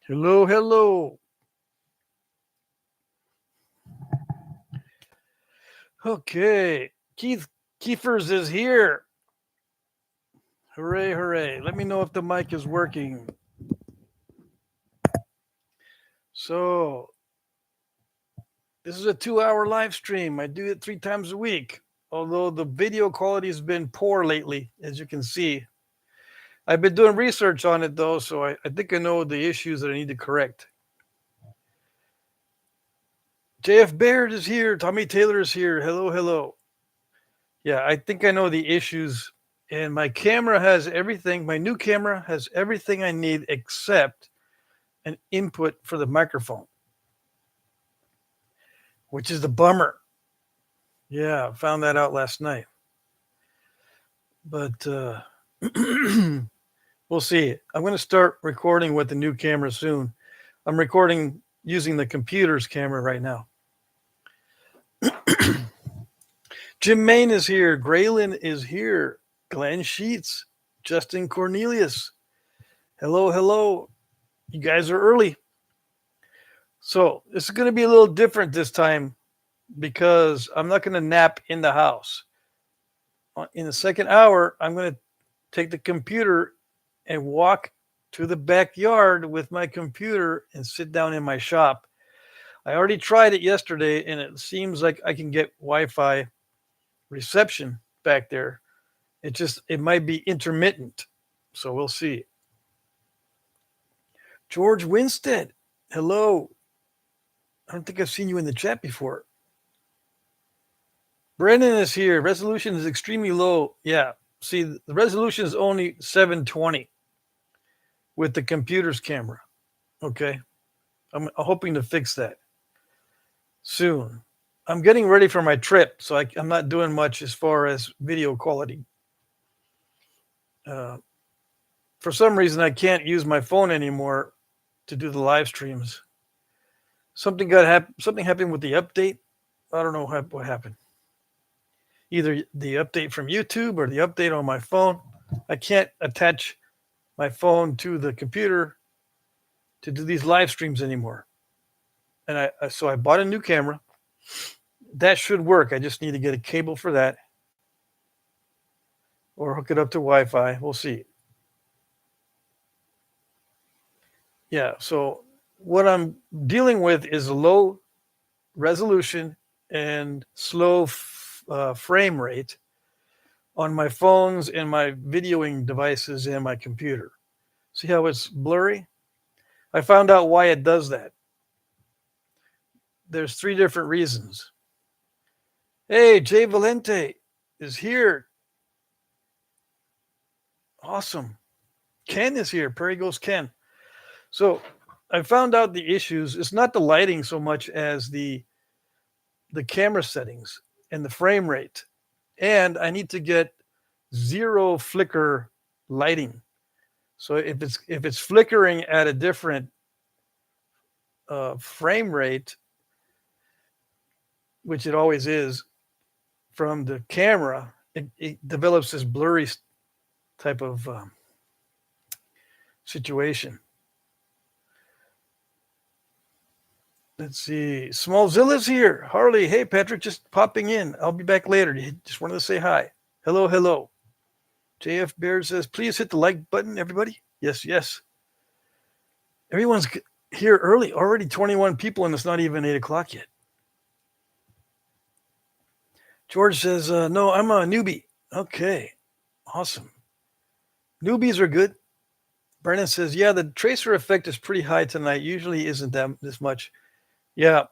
Hello, hello. Okay, Keith Kiefers is here. Hooray, hooray. Let me know if the mic is working. So, this is a 2 hour live stream. I do it 3 times a week. Although the video quality has been poor lately, as you can see. I've been doing research on it though, so I think I know the issues that I need to correct. JF Baird is here. Tommy Taylor is here. Hello, hello. Yeah, I think I know the issues. And my camera has everything. My new camera has everything I need except an input for the microphone, which is the bummer. Yeah, I found that out last night. But we'll see. I'm going to start recording with the new camera soon. I'm recording using the computer's camera right now. Jim Main is here. Graylin is here. Glenn Sheets. Justin Cornelius. Hello, hello. You guys are early. So this is going to be a little different this time because I'm not going to nap in the house. In the second hour, I'm going to take the computer and walk to the backyard with my computer and sit down in my shop. I already tried it yesterday, and it seems like I can get Wi-Fi reception back there. It might be intermittent, so we'll see. George Winstead, hello. I don't think I've seen you in the chat before. Brendan is here. Resolution is extremely low. Yeah. See, the resolution is only 720 with the computer's camera. Okay. I'm hoping to fix that soon. I'm getting ready for my trip, so I'm not doing much as far as video quality. For some reason, I can't use my phone anymore to do the live streams. Something happened with the update. I don't know what happened. Either the update from YouTube or the update on my phone. I can't attach my phone to the computer to do these live streams anymore. And so I bought a new camera. That should work. I just need to get a cable for that or hook it up to Wi-Fi. We'll see. Yeah, so what I'm dealing with is low resolution and slow frame rate on my phones and my videoing devices and my computer. See how it's blurry? I found out why it does that. There's 3 different reasons. Hey, Jay Valente is here. Awesome. Ken is here. Prairie Ghost Ken. So I found out the issues. It's not the lighting so much as the camera settings and the frame rate. And I need to get 0 flicker lighting. So if it's flickering at a different frame rate, which it always is from the camera, it develops this blurry type of situation. Let's see. Smallzilla's here. Harley, hey, Patrick, just popping in. I'll be back later. Just wanted to say hi. Hello, hello. JF Bear says, please hit the like button, everybody. Yes, yes. Everyone's here early. Already 21 people, and it's not even 8 o'clock yet. George says, no, I'm a newbie. Okay, awesome. Newbies are good. Brennan says, yeah, the tracer effect is pretty high tonight. Usually isn't that this much. Yeah,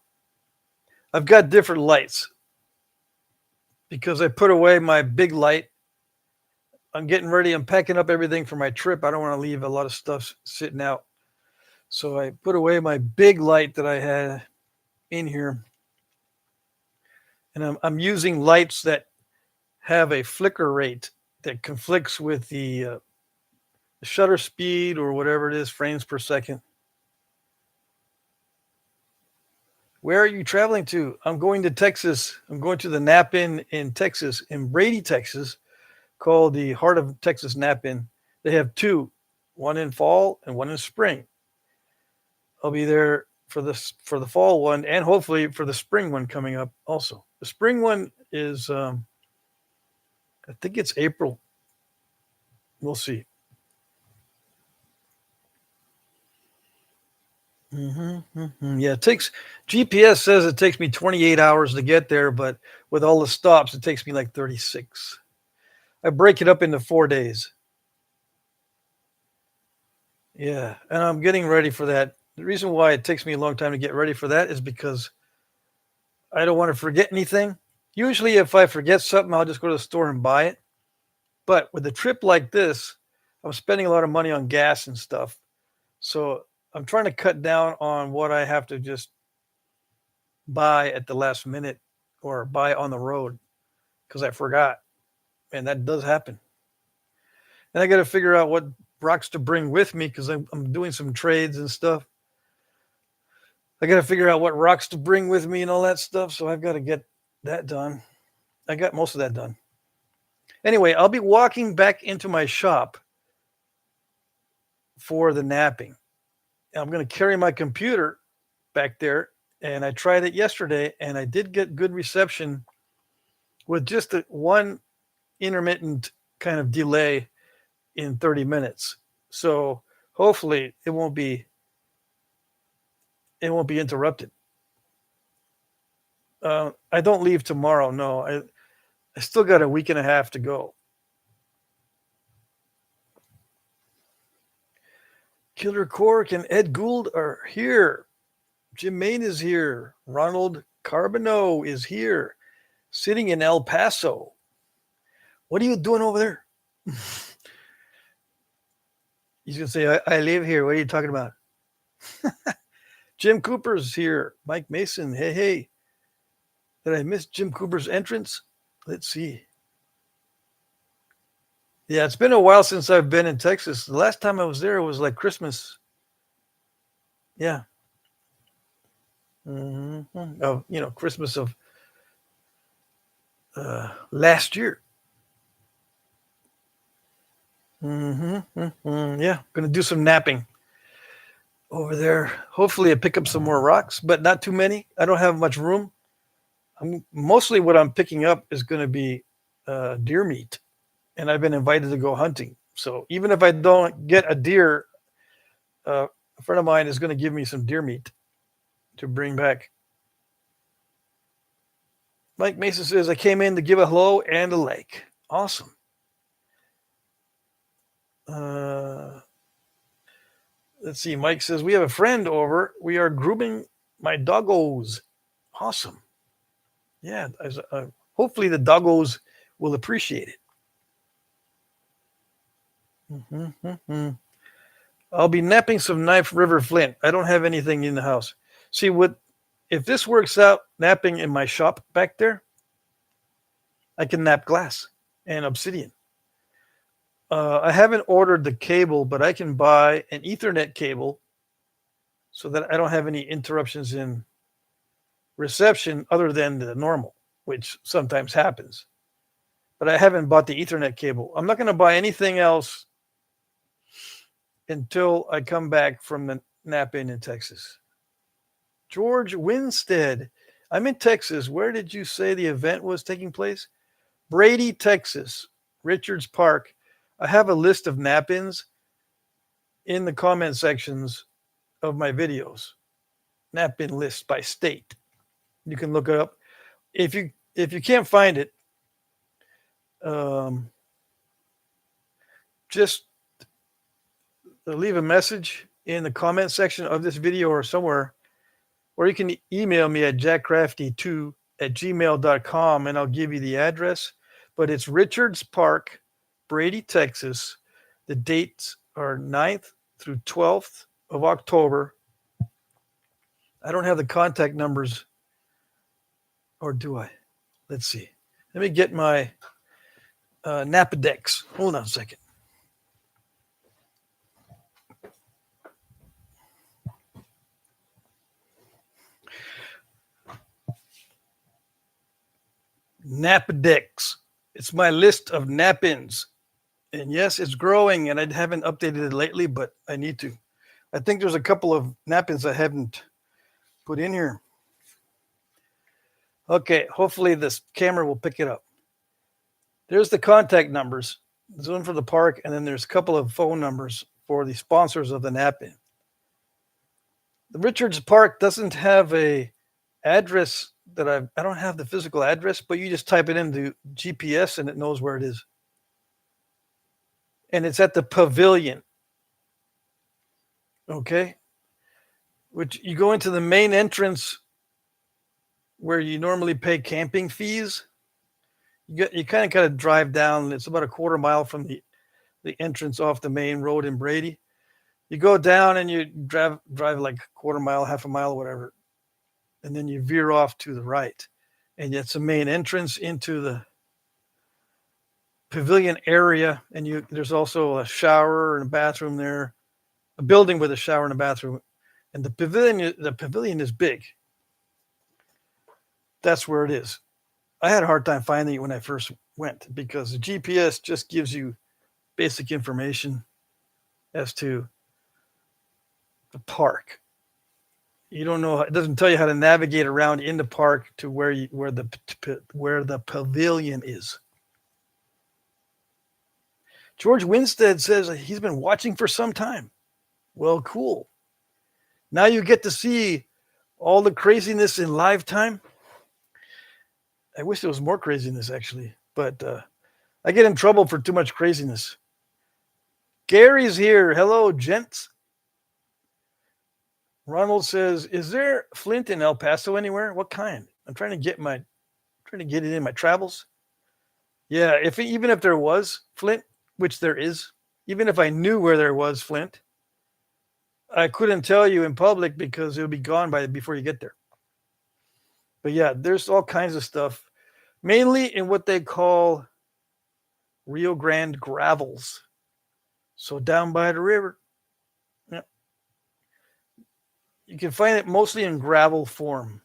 I've got different lights because I put away my big light. I'm getting ready. I'm packing up everything for my trip. I don't want to leave a lot of stuff sitting out. So I put away my big light that I had in here. And I'm using lights that have a flicker rate that conflicts with the shutter speed or whatever it is, frames per second. Where are you traveling to? I'm going to Texas. I'm going to the Knapping in Texas, in Brady, Texas, called the Heart of Texas Knapping. They have 2, one in fall and one in spring. I'll be there for the fall one, and hopefully for the spring one coming up also. The spring one is I think it's April. We'll see. Yeah, it takes GPS says it takes me 28 hours to get there, but with all the stops, it takes me like 36. I break it up into 4 days. Yeah, and I'm getting ready for that. The reason why it takes me a long time to get ready for that is because I don't want to forget anything. Usually, if I forget something, I'll just go to the store and buy it. But with a trip like this, I'm spending a lot of money on gas and stuff. So I'm trying to cut down on what I have to just buy at the last minute or buy on the road because I forgot. And that does happen. And I got to figure out what rocks to bring with me because I'm doing some trades and stuff. I got to figure out what rocks to bring with me and all that stuff. So I've got to get that done. I got most of that done. Anyway, I'll be walking back into my shop for the napping. I'm going to carry my computer back there. And I tried it yesterday and I did get good reception with just one intermittent kind of delay in 30 minutes. So hopefully it won't be interrupted. I don't leave tomorrow. No, I still got a week and a half to go. Killer Cork and Ed Gould are here. Jim Main is here. Ronald Carbonneau is here, sitting in El Paso. What are you doing over there? He's going to say, I live here. What are you talking about? Jim Cooper's here. Mike Mason. Hey, hey. Did I miss Jim Cooper's entrance? Let's see. Yeah, it's been a while since I've been in Texas. The last time I was there was like Christmas. Yeah. Oh, Christmas of last year. Yeah, going to do some napping over there. Hopefully, I pick up some more rocks, but not too many. I don't have much room. Mostly what I'm picking up is going to be deer meat, and I've been invited to go hunting. So even if I don't get a deer, a friend of mine is going to give me some deer meat to bring back. Mike Mason says, I came in to give a hello and a like. Awesome. Let's see. Mike says, we have a friend over. We are grooming my doggos. Awesome. Yeah. Hopefully the doggos will appreciate it. I'll be napping some Knife River Flint. I don't have anything in the house. See, if this works out, napping in my shop back there, I can nap glass and obsidian. I haven't ordered the cable, but I can buy an Ethernet cable so that I don't have any interruptions in reception other than the normal, which sometimes happens. But I haven't bought the Ethernet cable. I'm not going to buy anything else until I come back from the nap-in Texas. George Winstead. I'm in Texas. Where did you say the event was taking place? Brady, Texas. Richards Park. I have a list of nap-ins in the comment sections of my videos. Nap-in list by state. You can look it up. If you can't find it, just leave a message in the comment section of this video or somewhere, or you can email me at jackcrafty2@gmail.com and I'll give you the address. But it's Richards Park, Brady, Texas. The dates are 9th through 12th of October. I don't have the contact numbers, or do I? Let's see. Let me get my Napadex. Hold on a second. Napadex. It's my list of nap-ins. And yes, it's growing, and I haven't updated it lately, but I need to. I think there's a couple of napkins I haven't put in here. Okay, hopefully this camera will pick it up. There's the contact numbers. There's one for the park, and then there's a couple of phone numbers for the sponsors of the napkin. The Richards Park doesn't have a address that I don't have the physical address, but you just type it into GPS and it knows where it is. And it's at the pavilion. Okay? Which you go into the main entrance where you normally pay camping fees. You kind of got to drive down. It's about a quarter mile from the entrance off the main road in Brady. You go down and you drive like a quarter mile, half a mile, whatever. And then you veer off to the right. And it's a main entrance into the pavilion area. And there's also a shower and a bathroom there, a building with a shower and a bathroom. And the pavilion is big. That's where it is. I had a hard time finding it when I first went because the GPS just gives you basic information as to the park. You don't know, it doesn't tell you how to navigate around in the park to where the pavilion is. George Winstead says he's been watching for some time. Well, cool. Now you get to see all the craziness in live time. I wish there was more craziness, actually, but I get in trouble for too much craziness. Gary's here. Hello, gents. Ronald says, "Is there Flint in El Paso anywhere? What kind? I'm trying to get it in my travels." Yeah, even if there was Flint, which there is, even if I knew where there was Flint, I couldn't tell you in public because it would be gone before you get there. But yeah, there's all kinds of stuff, mainly in what they call Rio Grande gravels. So down by the river. Yeah. You can find it mostly in gravel form.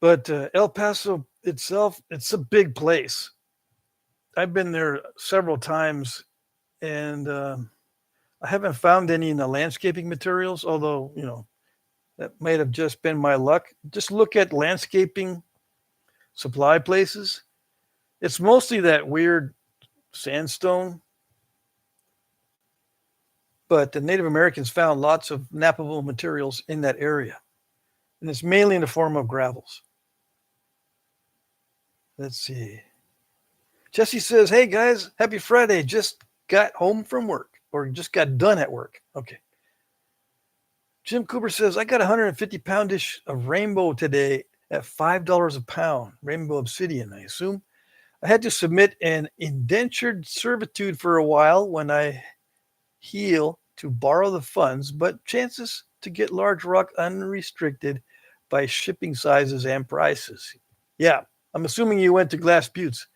But El Paso itself, it's a big place. I've been there several times, and I haven't found any in the landscaping materials, although, that might have just been my luck. Just look at landscaping supply places. It's mostly that weird sandstone. But the Native Americans found lots of nappable materials in that area. And it's mainly in the form of gravels. Let's see. Jesse says, "Hey guys, happy Friday. Just got home from work, or just got done at work." Okay. Jim Cooper says, "I got 150 poundish of rainbow today at $5 a pound. Rainbow obsidian, I assume. I had to submit an indentured servitude for a while when I heal to borrow the funds, but chances to get large rock unrestricted by shipping sizes and prices." Yeah, I'm assuming you went to Glass Buttes.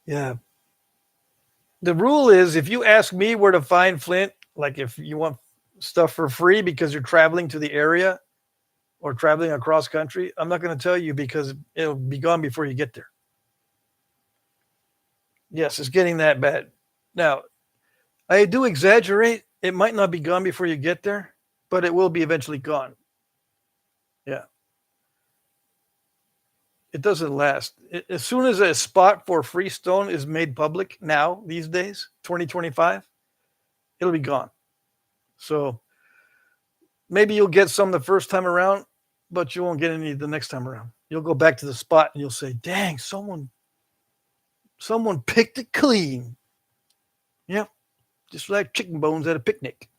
Yeah. The rule is if you ask me where to find Flint, like if you want stuff for free because you're traveling to the area or traveling across country, I'm not going to tell you because it'll be gone before you get there. Yes, it's getting that bad. Now, I do exaggerate. It might not be gone before you get there, but it will be eventually gone. Yeah. It doesn't last. As soon as a spot for free stone is made public now, these days, 2025, it'll be gone. So maybe you'll get some the first time around, but you won't get any the next time around. You'll go back to the spot and you'll say, "Dang, someone picked it clean." Yeah, just like chicken bones at a picnic.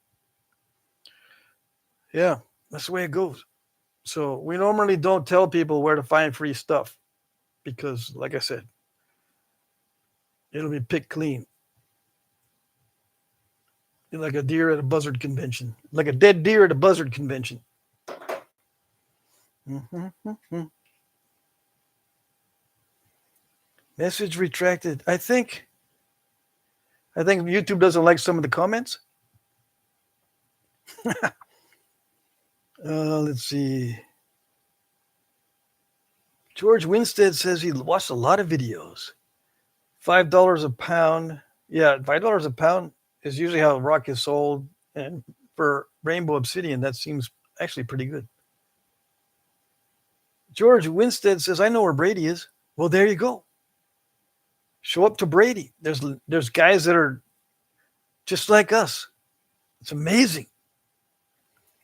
Yeah, that's the way it goes. So we normally don't tell people where to find free stuff because, like I said, it'll be picked clean. You're like a deer at a buzzard convention, like a dead deer at a buzzard convention. Message retracted. I think YouTube doesn't like some of the comments. Let's see. George Winstead says he watched a lot of videos. $5 a pound. Yeah, $5 a pound is usually how rock is sold. And for rainbow obsidian, that seems actually pretty good. George Winstead says, I know where Brady is. Well, there you go. Show up to Brady. There's guys that are just like us. It's amazing.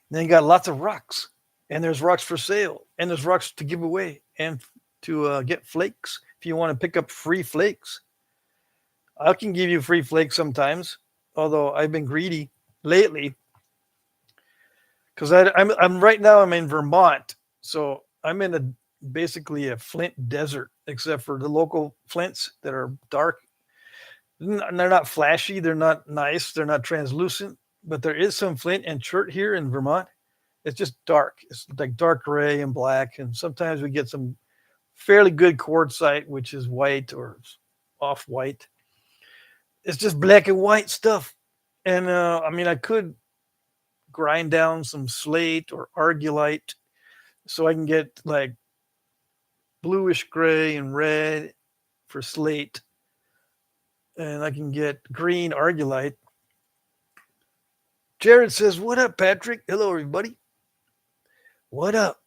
Then you got lots of rocks, and there's rocks for sale, and there's rocks to give away, and to get flakes if you want to pick up free flakes. I can give you free flakes sometimes, although I've been greedy lately because I'm right now I'm in Vermont, so I'm in basically a flint desert, except for the local flints that are dark. They're not flashy, they're not nice, they're not translucent, but there is some flint and chert here in Vermont. It's just dark. It's like dark gray and black, and sometimes we get some fairly good quartzite, which is white or off white. It's just black and white stuff. And I mean, I could grind down some slate or argillite so I can get like bluish gray and red for slate. And I can get green argillite. Jared says, what up, Patrick? Hello, everybody. What up?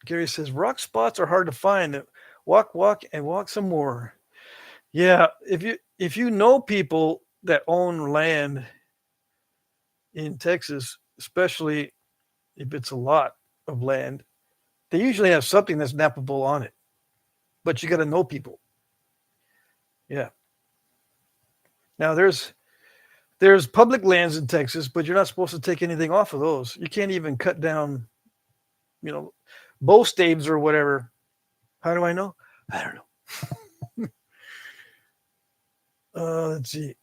Gary says, rock spots are hard to find. Walk, and walk some more. Yeah, if you know people that own land in Texas, especially if it's a lot of land, they usually have something that's knappable on it. But you got to know people. Yeah. Now there's public lands in Texas, but you're not supposed to take anything off of those. You can't even cut down, bow staves or whatever. How do I know? I don't know. Let's see.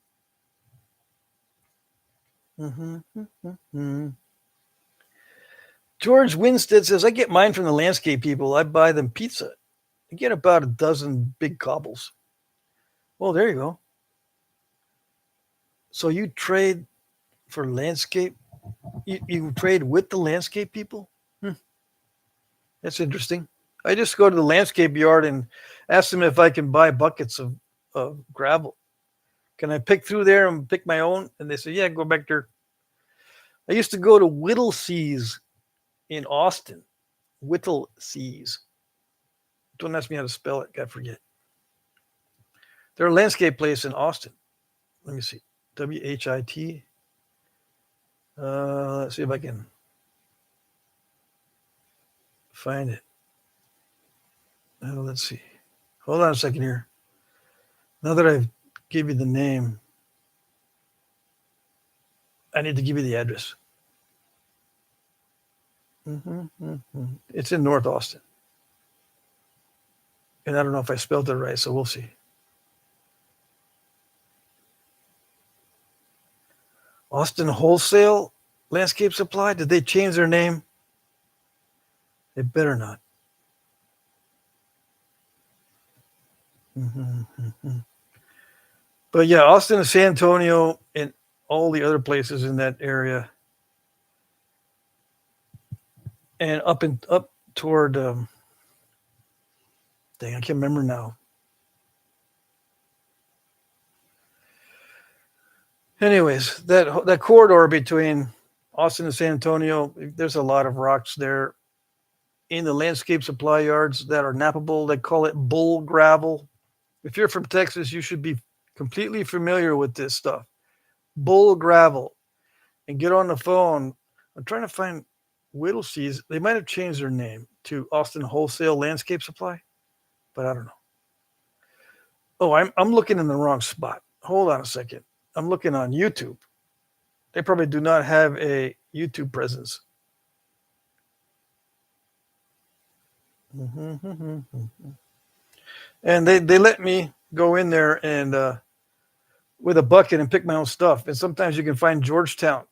George Winstead says, I get mine from the landscape people. I buy them pizza. I get about a dozen big cobbles. Well, there you go. So you trade for landscape? You trade with the landscape people? That's interesting. I just go to the landscape yard and ask them if I can buy buckets of gravel. Can I pick through there and pick my own? And they say, yeah, go back there. I used to go to Whittlesee's in Austin. Whittlesee's. Don't ask me how to spell it. I forget. They're a landscape place in Austin. Let me see. WHIT. Let's see if I can find it. Let's see. Hold on a second here. Now that I've give you the name, I need to give you the address. It's in North Austin. And I don't know if I spelled it right, so we'll see. Austin Wholesale Landscape Supply? Did they change their name? They better not. But yeah, Austin and San Antonio and all the other places in that area, and up toward dang, I can't remember now. Anyways, that corridor between Austin and San Antonio, there's a lot of rocks there in the landscape supply yards that are knappable. They call it bull gravel. If you're from Texas, you should be completely familiar with this stuff. Bull gravel. And get on the phone. I'm trying to find Whittlesee's. They might have changed their name to Austin Wholesale Landscape Supply, but I don't know. Oh, I'm looking in the wrong spot. Hold on a second. I'm looking on YouTube. They probably do not have a YouTube presence. And they let me go in there and with a bucket and pick my own stuff. And sometimes you can find Georgetown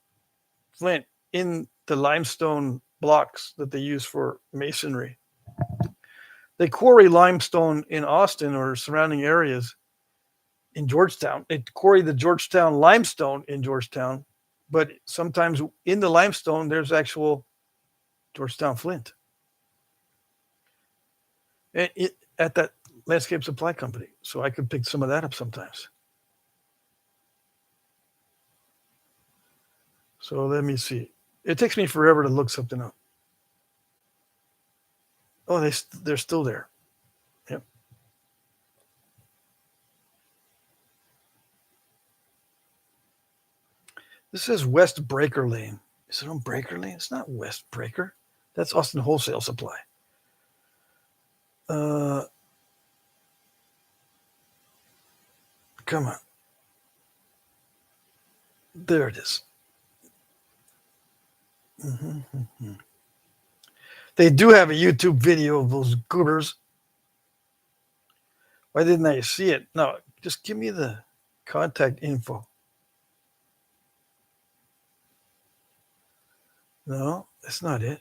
flint in the limestone blocks that they use for masonry. They quarry limestone in Austin or surrounding areas in Georgetown. They quarry the Georgetown limestone in Georgetown, but sometimes in the limestone, there's actual Georgetown flint. At that Landscape Supply Company. So I could pick some of that up sometimes. So let me see. It takes me forever to look something up. Oh, they're still there. Yep. This says West Breaker Lane. Is it on Breaker Lane? It's not West Breaker. That's Austin Wholesale Supply. Come on. There it is. Mm-hmm. They do have a YouTube video of those goobers. Why didn't I see it? No, just give me the contact info. No, that's not it.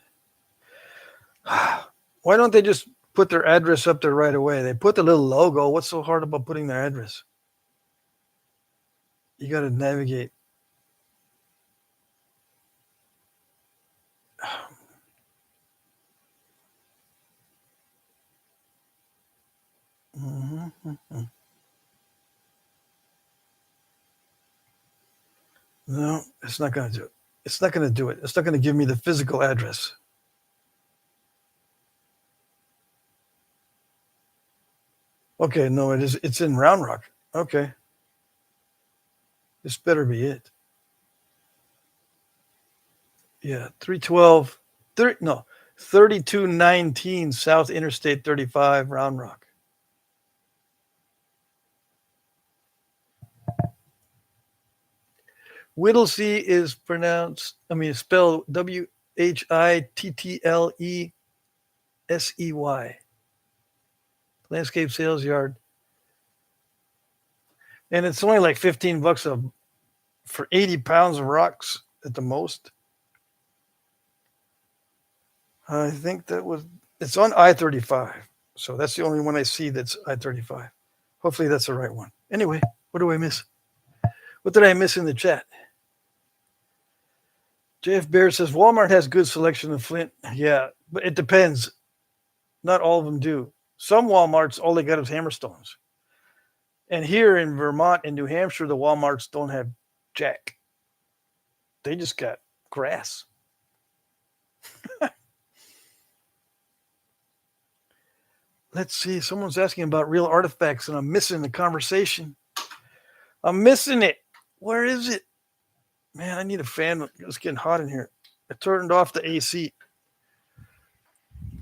Why don't they just put their address up there right away? They put the little logo. What's so hard about putting their address? You got to navigate. Mm-hmm. No, it's not going to do it. It's not going to do it. It's not going to give me the physical address. Okay, no, it is. It's in Round Rock. Okay. This better be it. Yeah, 3219 South Interstate 35, Round Rock. Whittlesey is spelled Whittlesey. Landscape Sales Yard. And it's only like $15 for 80 pounds of rocks at the most. I think it's on I-35. So that's the only one I see that's I-35. Hopefully that's the right one. Anyway, what do I miss? What did I miss in the chat? JF Bear says Walmart has good selection of Flint. Yeah, but it depends. Not all of them do. Some Walmarts, all they got is hammerstones. And here in Vermont and New Hampshire, the Walmarts don't have jack. They just got grass. Let's see. Someone's asking about real artifacts, and I'm missing the conversation. I'm missing it. Where is it? Man, I need a fan. It's getting hot in here. I turned off the AC.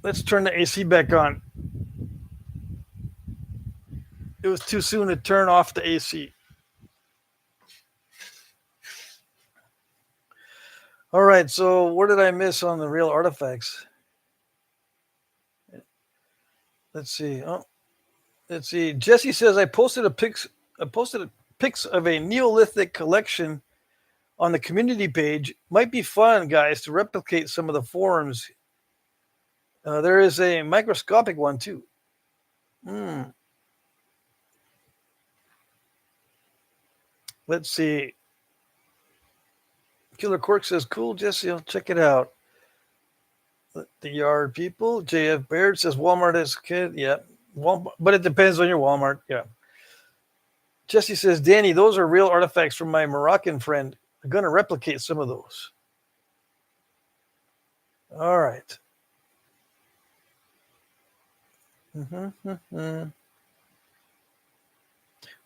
Let's turn the AC back on. It was too soon to turn off the AC. All right, so what did I miss on the real artifacts? Let's see. Jesse says I posted pics of a Neolithic collection on the community page. Might be fun, guys, to replicate some of the forums. There is a microscopic one too. Let's see. Killer Cork says, cool, Jesse, I'll check it out. The Yard people. JF Baird says Walmart is kid. Yeah. Walmart, but it depends on your Walmart. Yeah. Jesse says, Danny, those are real artifacts from my Moroccan friend. I'm going to replicate some of those. All right.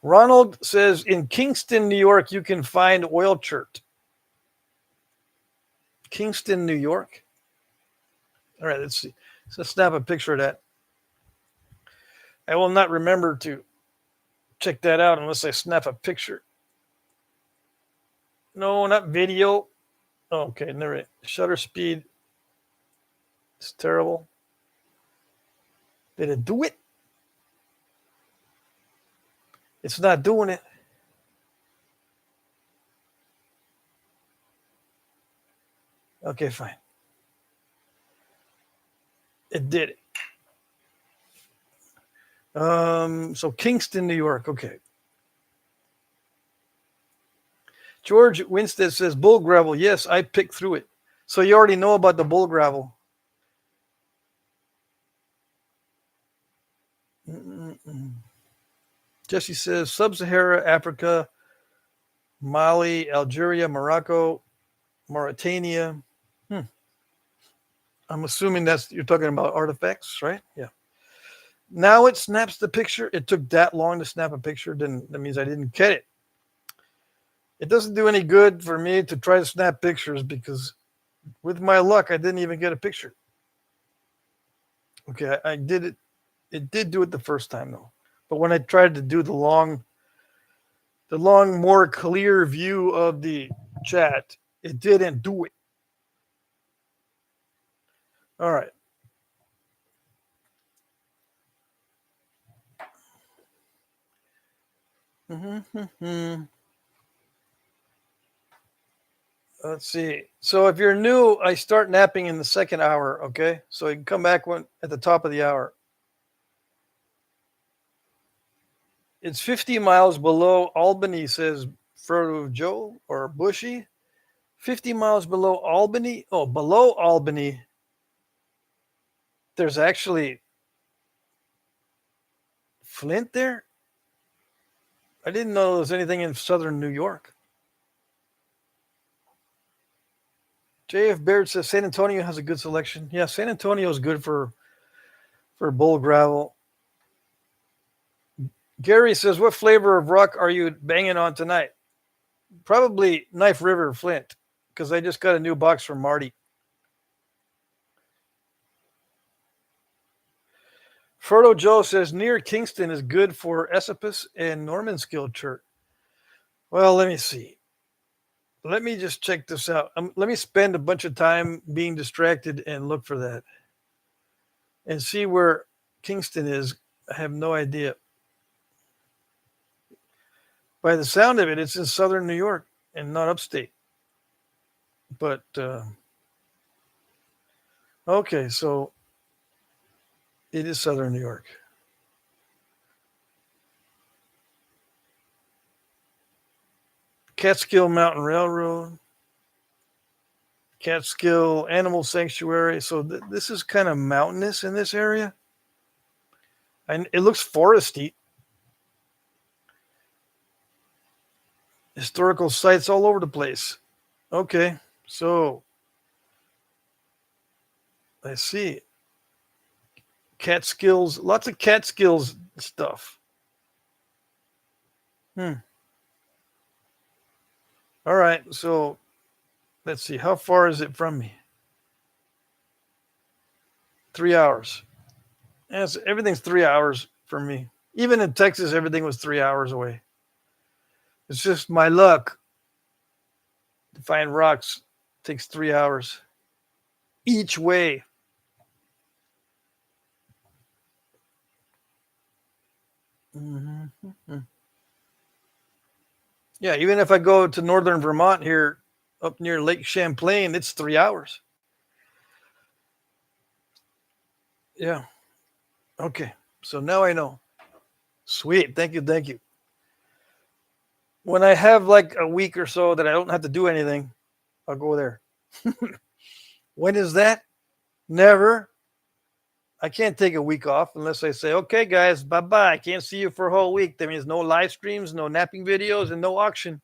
Ronald says, in Kingston, New York, you can find oil chert. Kingston, New York. All right, let's see. Let's snap a picture of that. I will not remember to check that out unless I snap a picture. No, not video. Oh, okay, never. Shutter speed. It's terrible. Did it do it? It's not doing it. Okay, fine. It did it. So Kingston, New York. Okay. George Winstead says bull gravel. Yes, I picked through it. So you already know about the bull gravel. Jesse says Sub-Sahara Africa, Mali, Algeria, Morocco, Mauritania. I'm assuming you're talking about artifacts, right? Yeah. Now it snaps the picture. It took that long to snap a picture. Then that means I didn't get it. It doesn't do any good for me to try to snap pictures because with my luck, I didn't even get a picture. Okay, I did it. It did do it the first time though. But when I tried to do the long, more clear view of the chat, it didn't do it. All right. Let's see. So if you're new, I start napping in the second hour, okay? So you can come back at the top of the hour. It's 50 miles below Albany, says Frodo Joe or Bushy. 50 miles below Albany. Oh, below Albany, there's actually Flint there? I didn't know there was anything in southern New York. JF Baird says San Antonio has a good selection. Yeah, San Antonio is good for bull gravel. Gary says, what flavor of rock are you banging on tonight? Probably Knife River Flint, because I just got a new box from Marty. Frodo Joe says, near Kingston is good for Esopus and Normanskill Church. Well, let me see. Let me just check this out. Let me spend a bunch of time being distracted and look for that. And see where Kingston is. I have no idea. By the sound of it, it's in southern New York and not upstate. But, okay, so it is southern New York. Catskill Mountain Railroad. Catskill Animal Sanctuary. So this is kind of mountainous in this area. And it looks foresty. Historical sites all over the place. Okay, so I see. Catskills, lots of Catskills stuff. All right, so let's see. How far is it from me? 3 hours. Yes, everything's 3 hours for me. Even in Texas, everything was 3 hours away. It's just my luck to find rocks. It takes 3 hours each way. Yeah, even if I go to northern Vermont here, up near Lake Champlain, it's 3 hours. Yeah. Okay. So now I know. Sweet. Thank you. When I have like a week or so that I don't have to do anything, I'll go there. When is that? Never. I can't take a week off unless I say, okay, guys, bye-bye. I can't see you for a whole week. That means no live streams, no napping videos, and no auction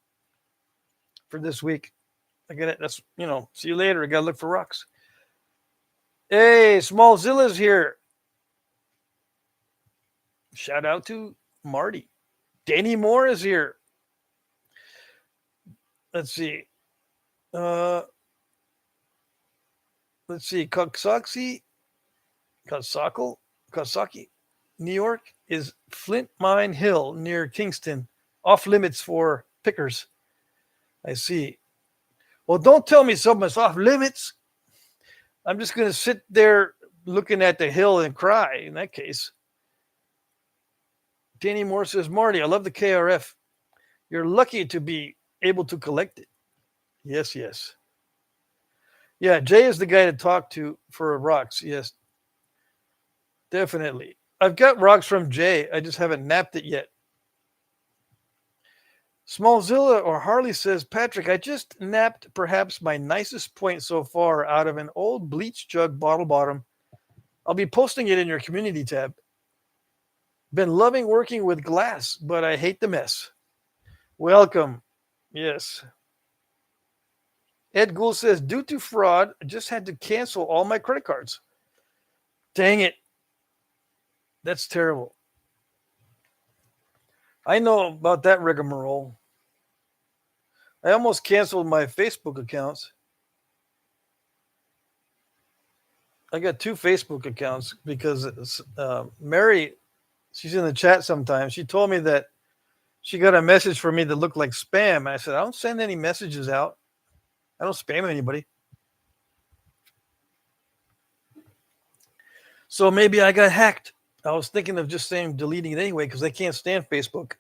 for this week. I get it. That's, see you later. I got to look for rocks. Hey, Smallzilla's here. Shout out to Marty. Danny Moore is here. Let's see. Coxsackie, New York is Flint Mine Hill near Kingston. Off limits for pickers. I see. Well, don't tell me something's off limits. I'm just going to sit there looking at the hill and cry in that case. Danny Moore says, Marty, I love the KRF. You're lucky to be able to collect it. Yes. Yeah, Jay is the guy to talk to for rocks. Yes, definitely. I've got rocks from Jay. I just haven't napped it yet. Smallzilla or Harley says, Patrick, I just napped perhaps my nicest point so far out of an old bleach jug bottle bottom. I'll be posting it in your community tab. Been loving working with glass, but I hate the mess. Welcome. Yes. Ed Gould says, due to fraud, I just had to cancel all my credit cards. Dang it. That's terrible. I know about that rigmarole. I almost canceled my Facebook accounts. I got 2 Facebook accounts because Mary, she's in the chat sometimes. She told me that she got a message from me that looked like spam. I said, I don't send any messages out. I don't spam anybody. So maybe I got hacked. I was thinking of just saying deleting it anyway because I can't stand Facebook.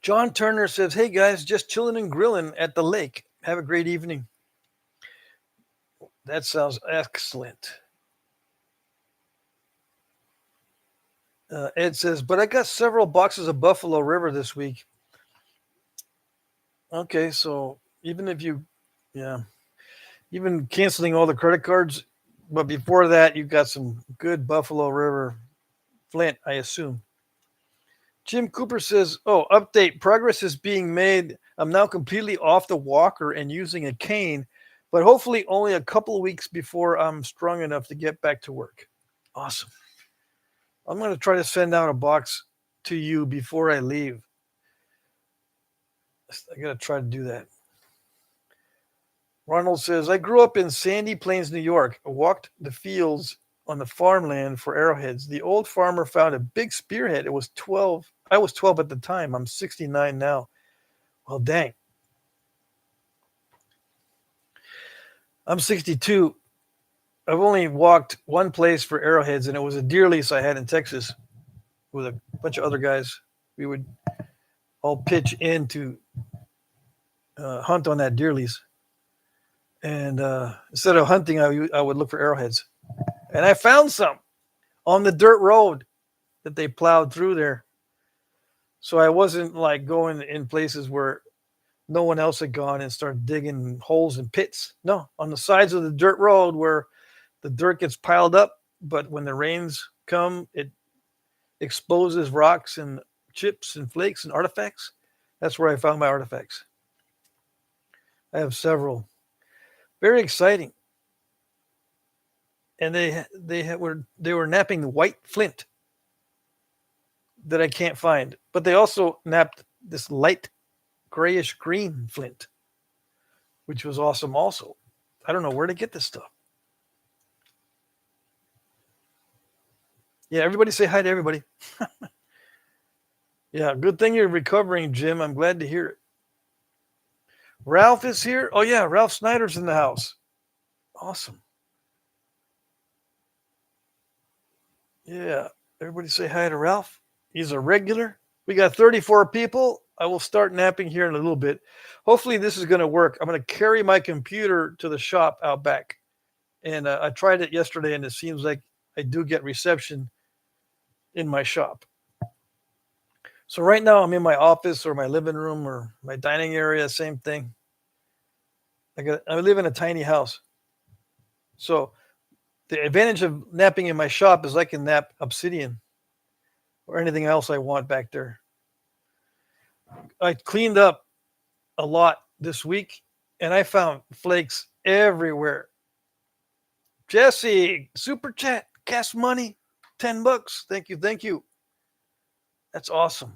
John Turner says, hey guys, just chilling and grilling at the lake. Have a great evening. That sounds excellent. Ed says, but I got several boxes of Buffalo River this week. Okay, so even if you, even canceling all the credit cards, but before that, you got some good Buffalo River Flint, I assume. Jim Cooper says, oh, update. Progress is being made. I'm now completely off the walker and using a cane, but hopefully only a couple of weeks before I'm strong enough to get back to work. Awesome. I'm going to try to send out a box to you before I leave. I got to try to do that. Ronald says, I grew up in Sandy Plains, New York. I walked the fields on the farmland for arrowheads. The old farmer found a big spearhead. It was 12. I was 12 at the time. I'm 69 now. Well, dang. I'm 62. I've only walked one place for arrowheads, and it was a deer lease I had in Texas with a bunch of other guys. We would all pitch in to hunt on that deer lease. And instead of hunting, I would look for arrowheads. And I found some on the dirt road that they plowed through there. So I wasn't like going in places where no one else had gone and started digging holes and pits. No, on the sides of the dirt road where the dirt gets piled up, but when the rains come, it exposes rocks and chips and flakes and artifacts. That's where I found my artifacts. I have several. Very exciting. And they were napping the white flint that I can't find. But they also napped this light grayish green flint, which was awesome also. I don't know where to get this stuff. Yeah, everybody say hi to everybody. Yeah, good thing you're recovering, Jim. I'm glad to hear it. Ralph is here. Oh, yeah, Ralph Snyder's in the house. Awesome. Yeah, everybody say hi to Ralph. He's a regular. We got 34 people. I will start napping here in a little bit. Hopefully this is going to work. I'm going to carry my computer to the shop out back. And I tried it yesterday, and it seems like I do get reception in my shop. So right now I'm in my office or my living room or my dining area, same thing. I live in a tiny house. So the advantage of napping in my shop is I can nap obsidian or anything else I want back there. I cleaned up a lot this week and I found flakes everywhere. Jesse, super chat, gas money, $10. Thank you. Thank you. That's awesome.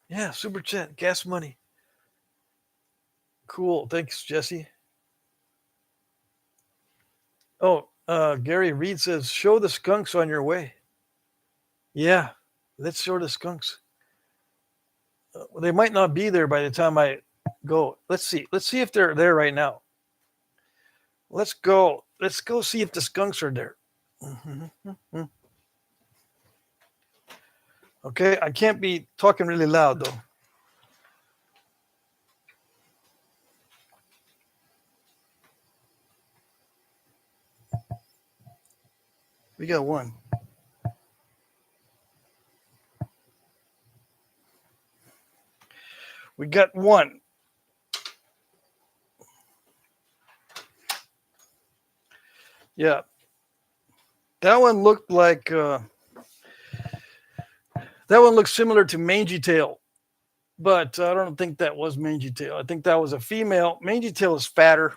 Yeah, super chat, gas money. Cool. Thanks, Jesse. Oh, Gary Reed says, show the skunks on your way. Yeah, let's show the skunks. They might not be there by the time I go. Let's see. Let's see if they're there right now. Let's go. Let's go see if the skunks are there. Okay, I can't be talking really loud, though. We got one. We got one. Yeah. That one looked like that one looked similar to Mangy Tail, but I don't think that was Mangy Tail. I think that was a female. Mangy Tail is fatter,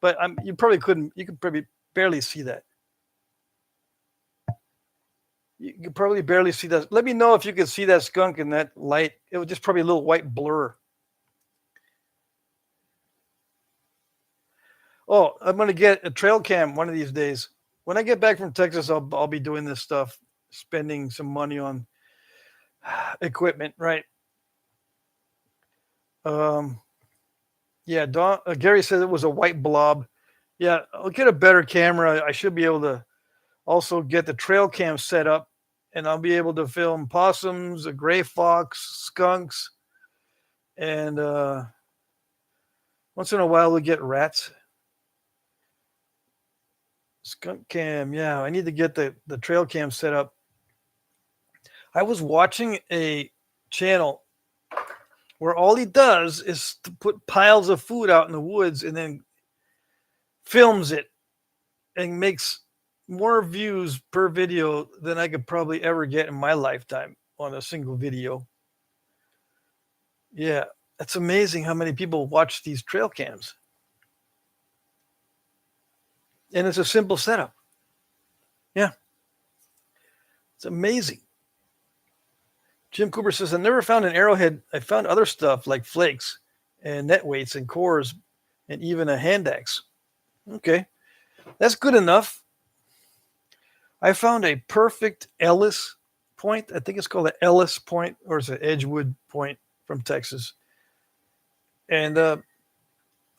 but you could probably barely see that. You could probably barely see that. Let me know if you could see that skunk in that light. It was just probably a little white blur. Oh, I'm gonna get a trail cam one of these days. When I get back from Texas, I'll be doing this stuff, spending some money on equipment, right? Um, yeah, Gary says it was a white blob. Yeah, I'll get a better camera. I should be able to also get the trail cam set up, and I'll be able to film possums, a gray fox, skunks, and once in a while we'll get rats. Skunk cam, yeah. I need to get the trail cam set up. I was watching a channel where all he does is to put piles of food out in the woods and then films it and makes more views per video than I could probably ever get in my lifetime on a single video. Yeah, that's amazing how many people watch these trail cams. And it's a simple setup. Yeah. It's amazing. Jim Cooper says, I never found an arrowhead. I found other stuff like flakes and net weights and cores and even a hand axe. Okay. That's good enough. I found a perfect Ellis point. I think it's called an Ellis point, or it's an Edgewood point from Texas. And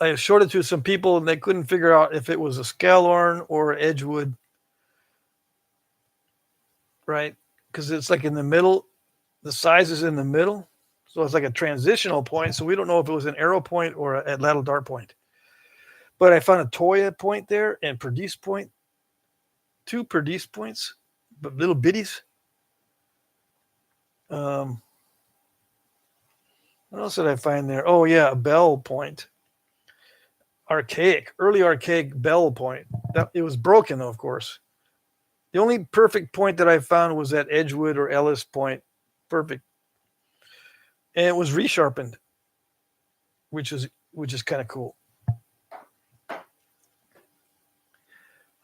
I showed it to some people and they couldn't figure out if it was a Scalorn or Edgewood. Right? Because it's like in the middle. The size is in the middle. So it's like a transitional point. So we don't know if it was an arrow point or a lateral dart point. But I found a Toya point there and Perdiz point. 2 Perdiz points, but little bitties. What else did I find there? Oh, yeah, a bell point. Early archaic bell point. It was broken, though, of course. The only perfect point that I found was at Edgewood or Ellis point. Perfect. And it was resharpened, which is kind of cool.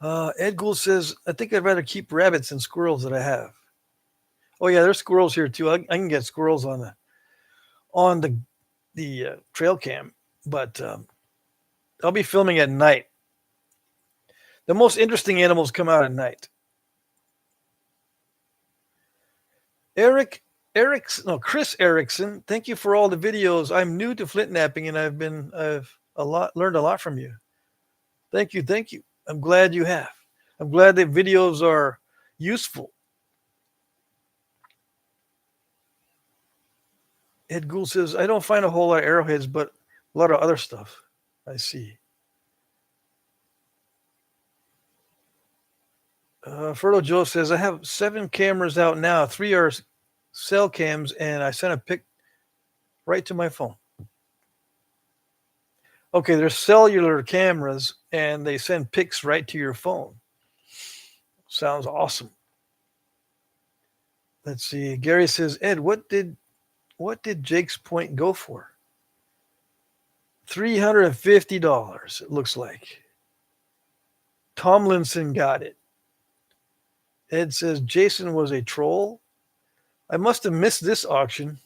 Ed Gould says, I think I'd rather keep rabbits than squirrels that I have. Oh yeah, there's squirrels here too. I can get squirrels on the trail cam, but I'll be filming at night. The most interesting animals come out at night. Chris Erickson, thank you for all the videos. I'm new to Flintknapping and I've learned a lot from you. Thank you. I'm glad you have. I'm glad that videos are useful. Ed Gould says, I don't find a whole lot of arrowheads, but a lot of other stuff. I see. Fertile Joe says, I have 7 cameras out now. 3 are cell cams, and I sent a pic right to my phone. Okay, there's cellular cameras, and they send pics right to your phone. Sounds awesome. Let's see. Gary says, Ed, what did Jake's point go for? $350, it looks like. Tomlinson got it. Ed says, Jason was a troll. I must have missed this auction.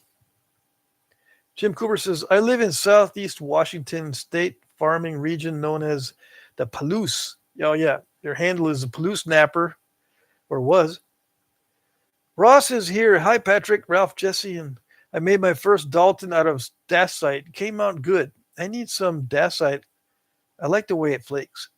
Jim Cooper says, I live in Southeast Washington State farming region known as the Palouse. Oh, yeah. Their handle is the Palouse Napper, or was. Ross is here. Hi, Patrick, Ralph, Jesse, and I made my first Dalton out of dacite. Came out good. I need some dacite. I like the way it flakes.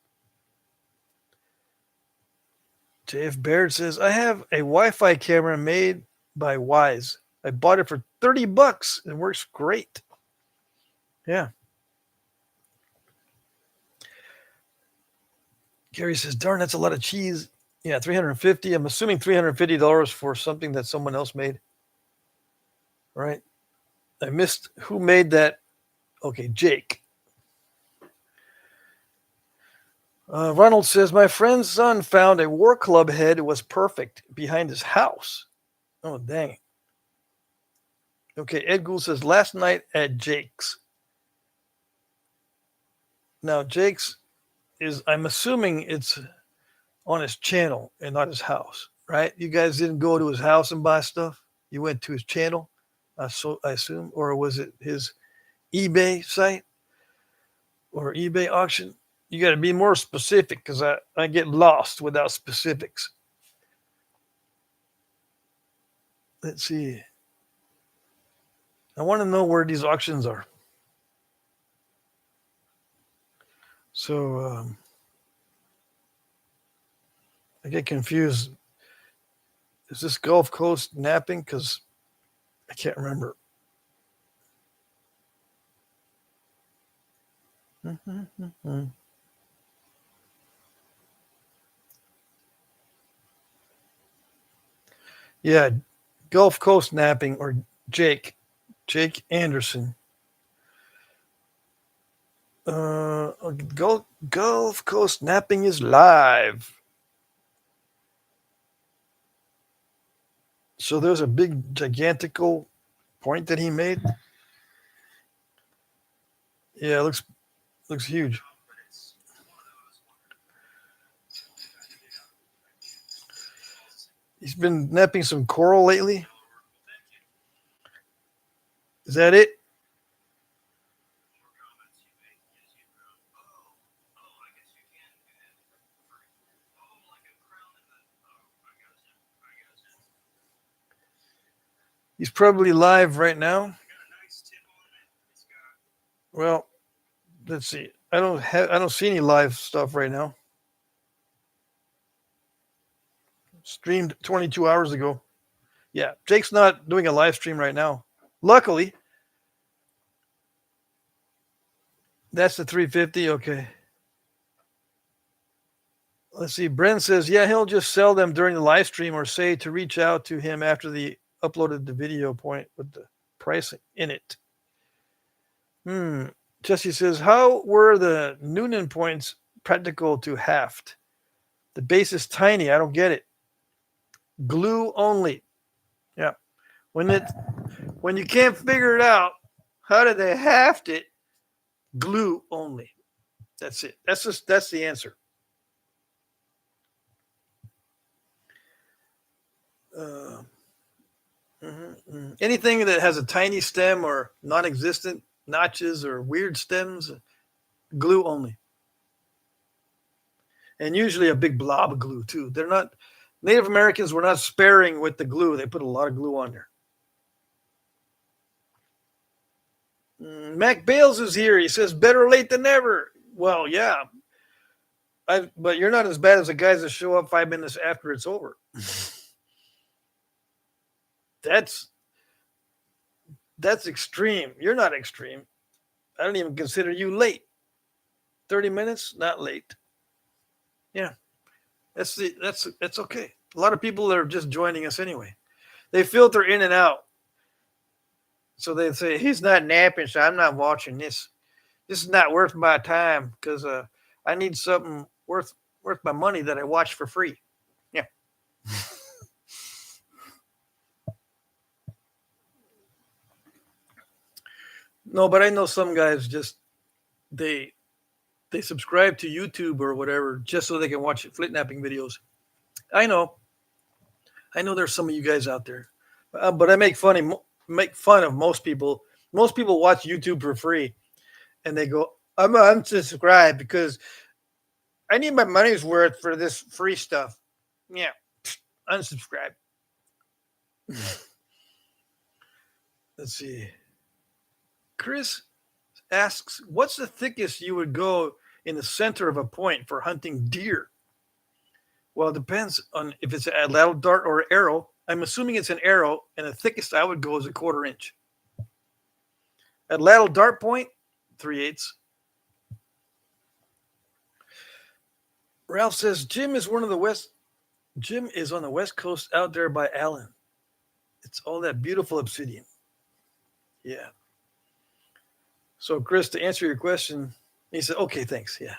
JF Baird says, I have a Wi-Fi camera made by Wise. I bought it for $30 and works great. Yeah. Gary says, darn, that's a lot of cheese. Yeah, $350. I'm assuming $350 for something that someone else made. Right. I missed who made that. Okay, Jake. Ronald says, my friend's son found a war club head. It was perfect behind his house. Oh, dang. Okay, Ed Gould says, last night at Jake's. Now, Jake's is, I'm assuming it's on his channel and not his house, right? You guys didn't go to his house and buy stuff. You went to his channel, so I assume, or was it his eBay site or eBay auction? You got to be more specific because I get lost without specifics. Let's see. I want to know where these auctions are. So I get confused. Is this Gulf Coast Knapping? Because I can't remember. Yeah, Gulf Coast Knapping or Jake Anderson. Gulf Coast Knapping is live. So there's a big, gigantical point that he made. Yeah, it looks huge. He's been napping some coral lately. Is that it? He's probably live right now. Well, let's see. I don't see any live stuff right now. Streamed 22 hours ago. Yeah, Jake's not doing a live stream right now. Luckily, that's the 350. Okay. Let's see. Bren says, yeah, he'll just sell them during the live stream or say to reach out to him after the uploaded the video point with the pricing in it. Jesse says, how were the Noonan points practical to Haft? The base is tiny. I don't get it. Glue only. Yeah. When you can't figure it out, how did they haft it? Glue only. That's it. That's the answer. Anything that has a tiny stem or non-existent notches or weird stems, glue only. And usually a big blob of glue too. They're not Native Americans were not sparing with the glue. They put a lot of glue on there. Mac Bales is here. He says, better late than never. Well, yeah. But you're not as bad as the guys that show up 5 minutes after it's over. That's extreme. You're not extreme. I don't even consider you late. 30 minutes, not late. Yeah. That's okay. A lot of people are just joining us anyway. They filter in and out. So they say, he's not napping, so I'm not watching this. This is not worth my time because I need something worth my money that I watch for free. Yeah. No, but I know some guys just they subscribe to YouTube or whatever just so they can watch Flintknapping videos. I know there's some of you guys out there, but I make fun of most people. Most people watch YouTube for free, and they go, "I'm unsubscribed because I need my money's worth for this free stuff." Yeah, unsubscribe. Let's see. Chris asks, what's the thickest you would go in the center of a point for hunting deer? Well, it depends on if it's a lateral dart or arrow. I'm assuming it's an arrow, and the thickest I would go is a 1/4 inch. At lateral dart point, 3/8. Ralph says Jim is on the West Coast out there by Allen. It's all that beautiful obsidian. Yeah. So, Chris, to answer your question, he said, okay, thanks. Yeah.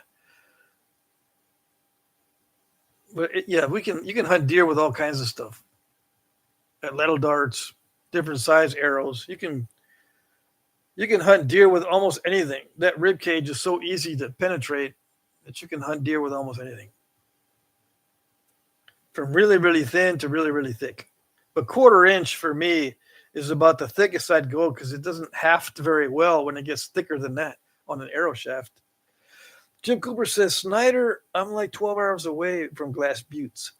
But you can hunt deer with all kinds of stuff. Atlatl darts, different size arrows. You can hunt deer with almost anything. That rib cage is so easy to penetrate that you can hunt deer with almost anything. From really, really thin to really, really thick. But 1/4 inch for me is about the thickest I'd go because it doesn't haft very well when it gets thicker than that on an arrow shaft. Jim Cooper says, Snyder, I'm like 12 hours away from Glass Buttes.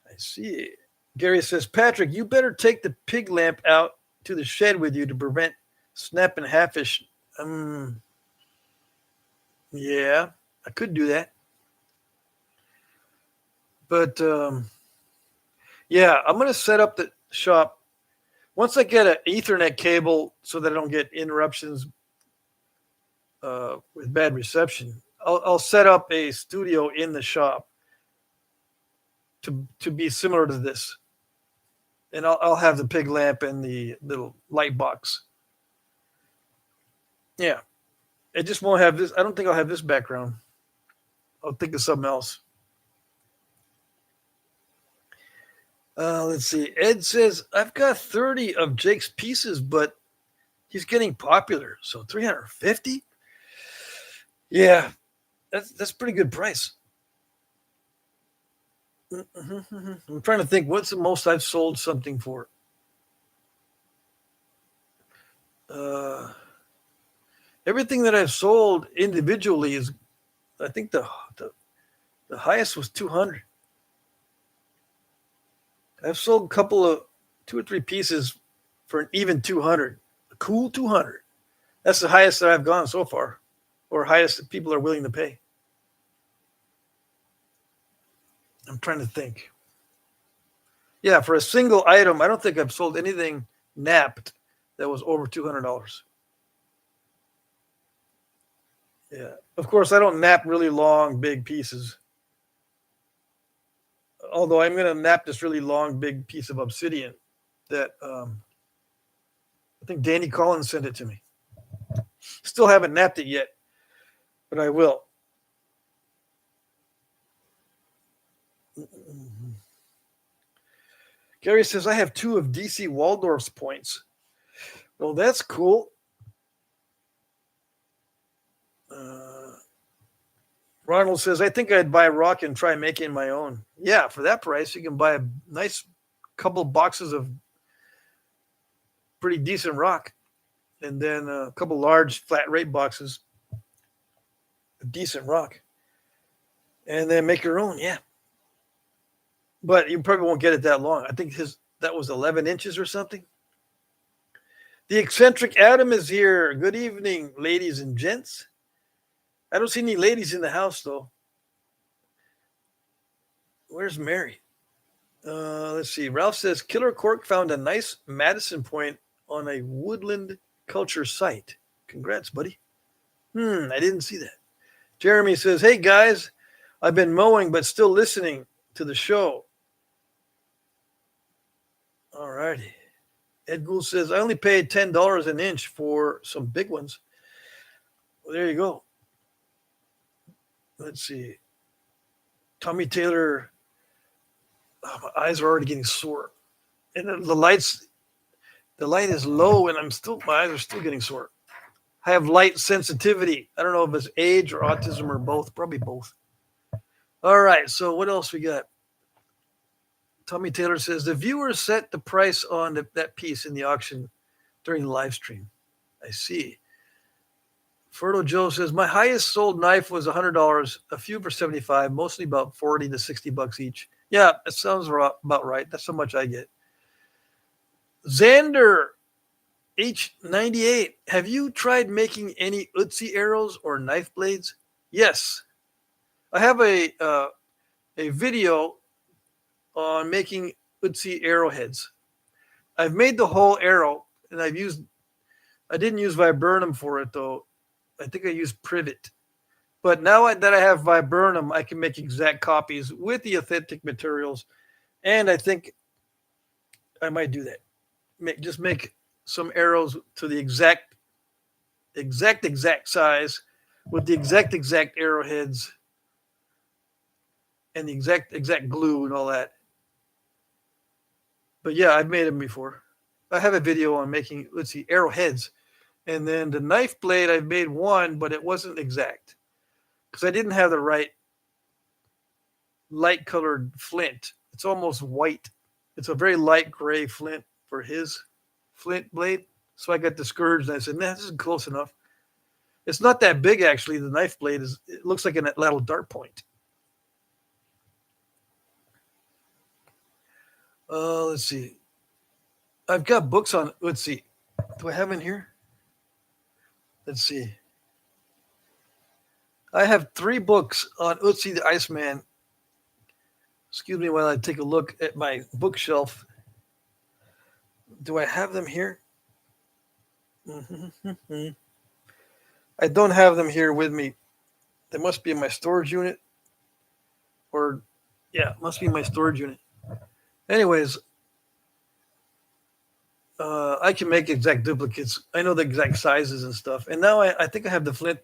I see. Gary says, Patrick, you better take the pig lamp out to the shed with you to prevent snapping halfish. Yeah, I could do that. But, yeah, I'm going to set up the shop. Once I get an Ethernet cable so that I don't get interruptions with bad reception, I'll set up a studio in the shop to be similar to this. And I'll have the pig lamp and the little light box. Yeah. It just won't have this. I don't think I'll have this background. I'll think of something else. Let's see. Ed says, I've got 30 of Jake's pieces, but he's getting popular. So 350? Yeah, that's pretty good price. I'm trying to think, what's the most I've sold something for? Everything that I've sold individually is, I think the highest was 200. I've sold a couple of 2 or 3 pieces for an even 200. A cool 200. That's the highest that I've gone so far, or highest that people are willing to pay. I'm trying to think. Yeah, for a single item, I don't think I've sold anything napped that was over $200. Yeah. Of course, I don't nap really long, big pieces. Although I'm going to nap this really long, big piece of obsidian that I think Danny Collins sent it to me. Still haven't napped it yet, but I will. Gary says, I have 2 of DC Waldorf's points. Well, that's cool. Ronald says, I think I'd buy rock and try making my own. Yeah, for that price, you can buy a nice couple boxes of pretty decent rock. And then a couple large flat rate boxes of decent rock. And then make your own, yeah. But you probably won't get it that long. I think that was 11 inches or something. The eccentric Adam is here. Good evening, ladies and gents. I don't see any ladies in the house, though. Where's Mary? Let's see. Ralph says, Killer Cork found a nice Madison point on a woodland culture site. Congrats, buddy. I didn't see that. Jeremy says, hey, guys, I've been mowing but still listening to the show. All righty. Ed Gould says, I only paid $10 an inch for some big ones. Well, there you go. Let's see. Tommy Taylor. Oh, my eyes are already getting sore. And the light is low and my eyes are still getting sore. I have light sensitivity. I don't know if it's age or autism or both. Probably both. All right. So what else we got? Tommy Taylor says, the viewers set the price on that piece in the auction during the live stream. I see. Fertile Joe says, my highest sold knife was $100, a few for $75, mostly about $40 to $60 each. Yeah, that sounds about right. That's how much I get. Xander H98, have you tried making any Utsi arrows or knife blades? Yes. I have a video on making Utsi arrowheads. I've made the whole arrow, and I didn't use viburnum for it, though. I think I used privet. But now that I have viburnum, I can make exact copies with the authentic materials, and I think I might do that. Just make some arrows to the exact size with the exact arrowheads. and the exact glue and all that. But yeah, I've made them before. I have a video on making, let's see, arrowheads. And then the knife blade, I made one, but it wasn't exact because I didn't have the right light colored flint. It's almost white. It's a very light gray flint for his flint blade. So I got discouraged and I said, nah, this is close enough. It's not that big, actually. The knife blade it looks like a little dart point. Let's see. I've got books on, let's see. Do I have in here? Let's see. I have 3 books on Ötzi the Iceman. Excuse me while I take a look at my bookshelf. Do I have them here? I don't have them here with me. They must be in my storage unit. Or, yeah, it must be in my storage unit. Anyways, I can make exact duplicates. I know the exact sizes and stuff. And now I think I have the flint.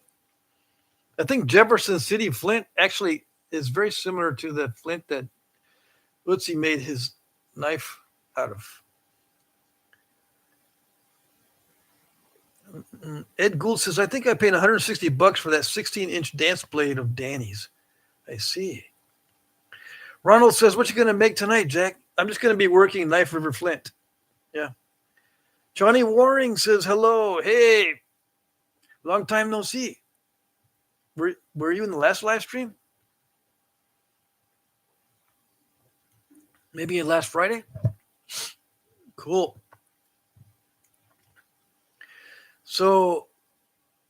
I think Jefferson City flint actually is very similar to the flint that Ötzi made his knife out of. Ed Gould says, I think I paid $160 for that 16-inch dance blade of Danny's. I see. Ronald says, what you going to make tonight, Jack? I'm just going to be working Knife River Flint. Yeah. Johnny Waring says, hello. Hey, long time no see. Were you in the last live stream? Maybe last Friday? Cool. So,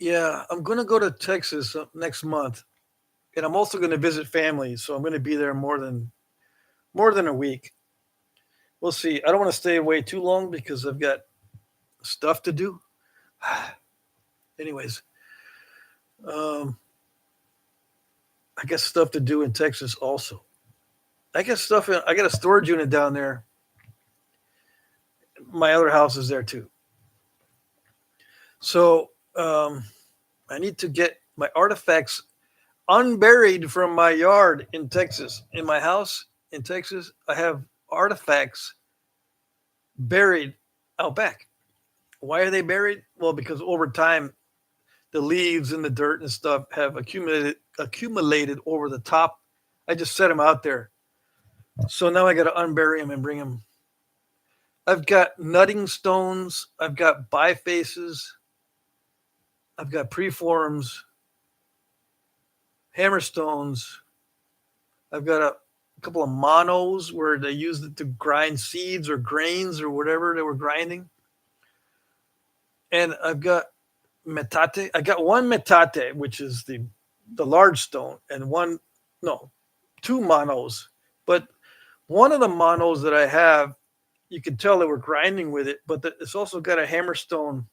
yeah, I'm going to go to Texas next month, and I'm also going to visit family. So I'm going to be there more than a week. We'll see. I don't want to stay away too long because I've got stuff to do. Anyways, I got stuff to do in Texas also. I got a storage unit down there. My other house is there too. So I need to get my artifacts unburied from my yard in Texas. In my house in Texas, I have artifacts buried out back. Why are they buried? Well, because over time, the leaves and the dirt and stuff have accumulated over the top. I just set them out there. So now I got to unbury them and bring them. I've got nutting stones. I've got bifaces. I've got preforms, hammerstones. I've got a couple of monos where they used it to grind seeds or grains or whatever they were grinding. And I've got metate. I got one metate, which is the large stone, and two monos. But one of the monos that I have, you can tell they were grinding with it, but it's also got a hammerstone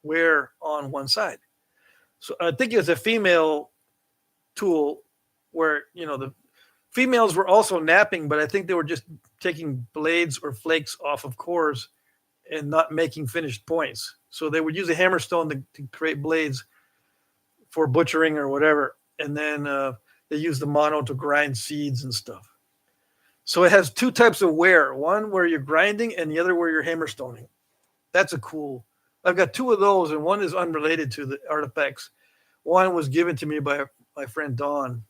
wear on one side. So I think it's a female tool where, the females were also knapping, but I think they were just taking blades or flakes off of cores and not making finished points. So they would use a hammerstone to create blades for butchering or whatever. And then they use the mono to grind seeds and stuff. So it has 2 types of wear. One where you're grinding and the other where you're hammerstoning. That's a cool. I've got 2 of those, and one is unrelated to the artifacts. One was given to me by my friend Don.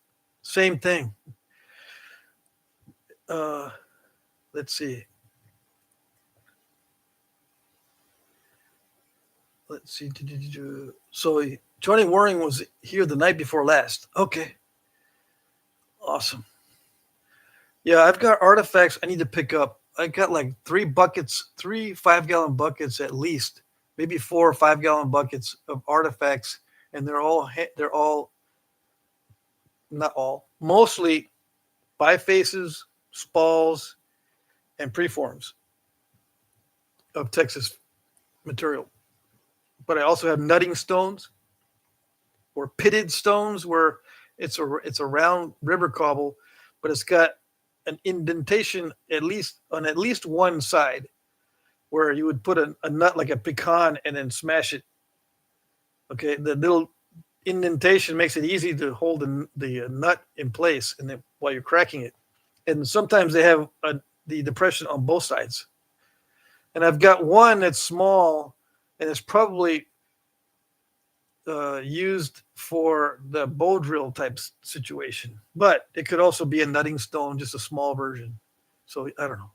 Same thing. Let's see. So Johnny Waring was here the night before last. Okay. Awesome. Yeah, I've got artifacts I need to pick up. I got like 3 buckets, 3 5-gallon buckets at least. Maybe 4 or 5-gallon buckets of artifacts, and they're all not all, mostly bifaces, spalls, and preforms of Texas material. But I also have nutting stones or pitted stones where it's a round river cobble, but it's got an indentation at least one side, where you would put a nut like a pecan and then smash it. Okay, the little indentation makes it easy to hold the nut in place and then while you're cracking it. And sometimes they have the depression on both sides. And I've got one that's small, and it's probably used for the bow drill type situation. But it could also be a nutting stone, just a small version. So I don't know.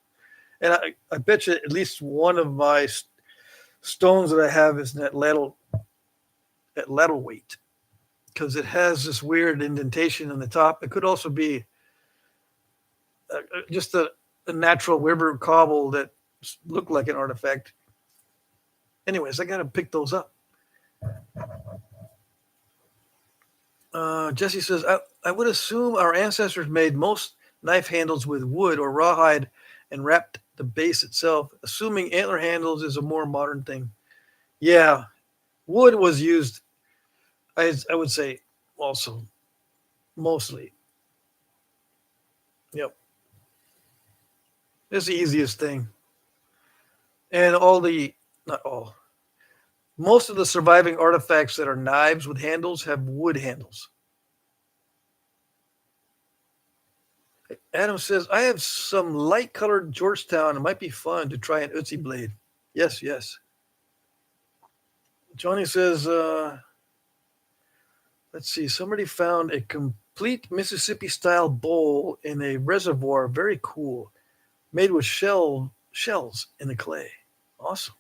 And I bet you at least one of my stones that I have is at ladle weight, because it has this weird indentation on the top. It could also be just a natural river cobble that looked like an artifact. Anyways, I got to pick those up. Jesse says, I would assume our ancestors made most knife handles with wood or rawhide and wrapped the base itself, assuming antler handles is a more modern thing. Yeah, wood was used, I would say, also, mostly. Yep. It's the easiest thing. And not all, most of the surviving artifacts that are knives with handles have wood handles. Adam says, I have some light-colored Georgetown. It might be fun to try an Uzi blade. Yes, yes. Johnny says, let's see, somebody found a complete Mississippi-style bowl in a reservoir. Very cool. Made with shells in the clay. Awesome.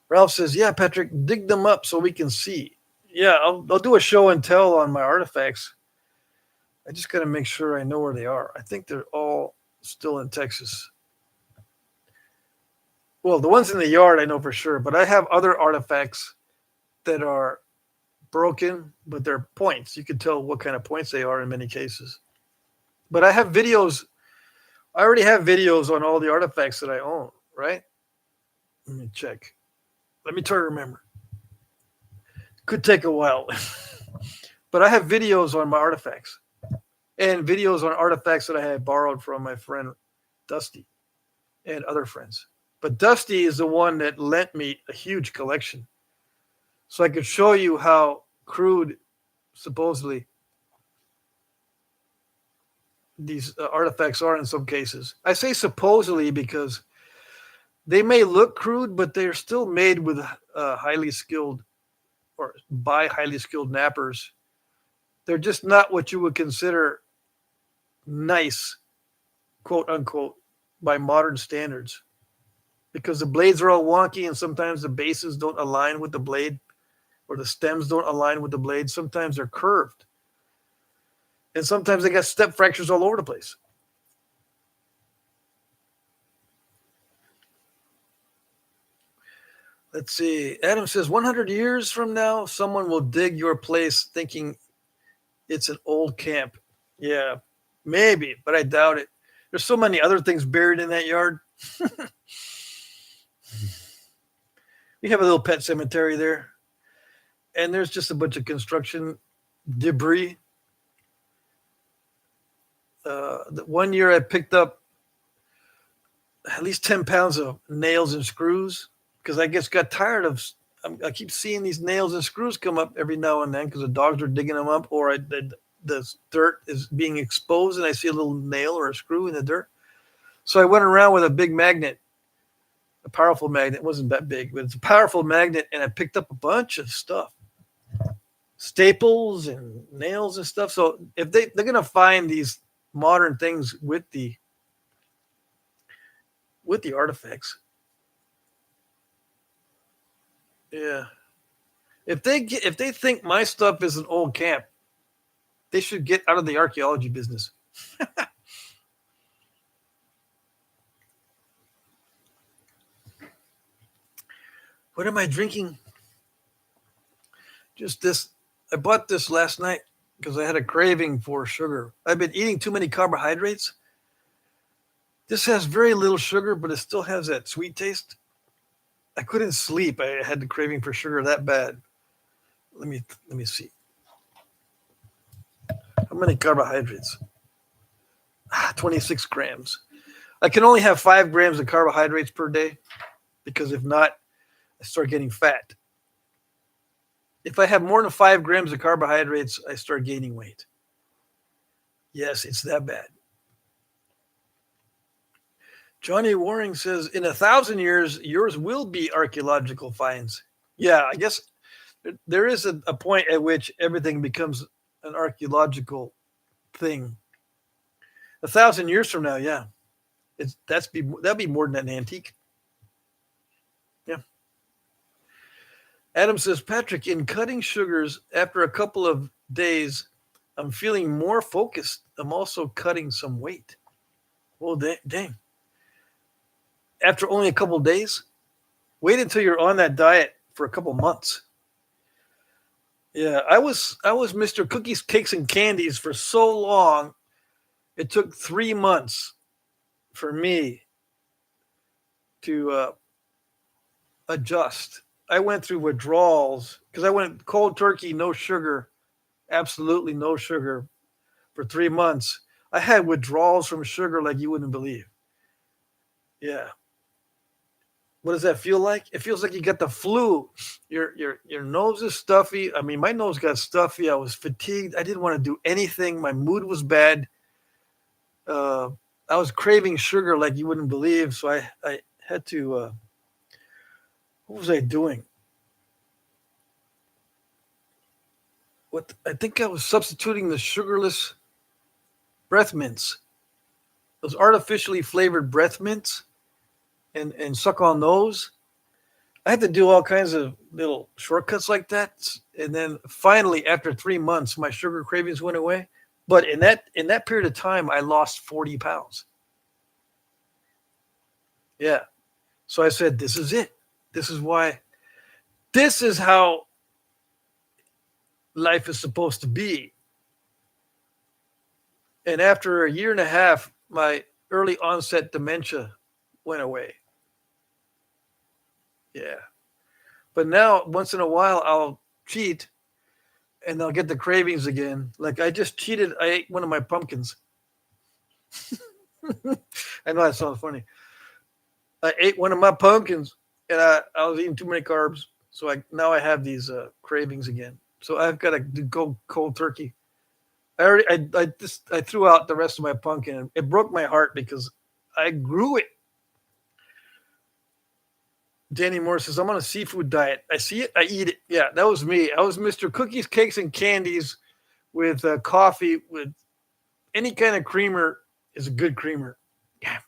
Ralph says, yeah, Patrick, dig them up so we can see. Yeah, I'll do a show and tell on my artifacts. I just got to make sure I know where they are. I think they're all still in Texas. Well, the ones in the yard I know for sure, but I have other artifacts that are broken, but they're points. You can tell what kind of points they are in many cases. But I have videos. I already have videos on all the artifacts that I own, right? Let me check. Let me try to remember. Could take a while. But I have videos on my artifacts and videos on artifacts that I had borrowed from my friend Dusty and other friends. But Dusty is the one that lent me a huge collection. So I could show you how crude, supposedly, these artifacts are in some cases. I say supposedly because they may look crude, but they're still made with highly skilled or by highly skilled knappers. They're just not what you would consider nice, quote unquote, by modern standards. Because the blades are all wonky and sometimes the bases don't align with the blade or the stems don't align with the blade. Sometimes they're curved. And sometimes they got step fractures all over the place. Let's see. Adam says, 100 years from now, someone will dig your place thinking it's an old camp. Yeah, maybe, but I doubt it. There's so many other things buried in that yard. We have a little pet cemetery there. And there's just a bunch of construction debris. One year I picked up at least 10 pounds of nails and screws because I just got tired of. I keep seeing these nails and screws come up every now and then because the dogs are digging them up, or the dirt is being exposed and I see a little nail or a screw in the dirt. So I went around with a big magnet, a powerful magnet. It wasn't that big, but it's a powerful magnet, and I picked up a bunch of stuff, staples and nails and stuff. So if they're going to find these modern things with the artifacts, yeah. If they think my stuff is an old camp, they should get out of the archaeology business. What am I drinking? Just this. I bought this last night because I had a craving for sugar. I've been eating too many carbohydrates. This has very little sugar, but it still has that sweet taste. I couldn't sleep. I had the craving for sugar that bad. Let me see. How many carbohydrates? 26 grams. I can only have 5 grams of carbohydrates per day because if not, I start getting fat. If I have more than 5 grams of carbohydrates, I start gaining weight. Yes, it's that bad. Johnny Waring says, in 1,000 years, yours will be archaeological finds. Yeah, I guess there is a point at which everything becomes an archaeological thing. 1,000 years from now, yeah, that'll be more than an antique. Yeah. Adam says, Patrick, in cutting sugars, after a couple of days, I'm feeling more focused. I'm also cutting some weight. Well, dang. After only a couple of days, wait until you're on that diet for a couple of months. Yeah, I was Mr. Cookies, Cakes, and Candies for so long. It took 3 months for me to adjust. I went through withdrawals because I went cold turkey, no sugar, absolutely no sugar for 3 months. I had withdrawals from sugar like you wouldn't believe. Yeah. What does that feel like? It feels like you got the flu. Your nose is stuffy. I mean, my nose got stuffy. I was fatigued. I didn't want to do anything. My mood was bad. I was craving sugar like you wouldn't believe. So I had to. What was I doing? I think I was substituting the sugarless breath mints, those artificially flavored breath mints, and suck on those. I had to do all kinds of little shortcuts like that, and then finally, after 3 months, my sugar cravings went away. But in that period of time, I lost 40 pounds. Yeah, so I said, "This is it. This is why. This is how life is supposed to be." And after a year and a half, my early onset dementia went away. Yeah. But now, once in a while, I'll cheat and I'll get the cravings again. Like I just cheated. I ate one of my pumpkins. I know that sounds funny. I ate one of my pumpkins and I was eating too many carbs. So now I have these cravings again. So I've got to go cold turkey. I threw out the rest of my pumpkin. It broke my heart because I grew it. Danny Moore says, I'm on a seafood diet. I see it, I eat it. Yeah, that was me. I was Mr. Cookies, Cakes, and Candies with coffee with any kind of creamer is a good creamer. Yeah.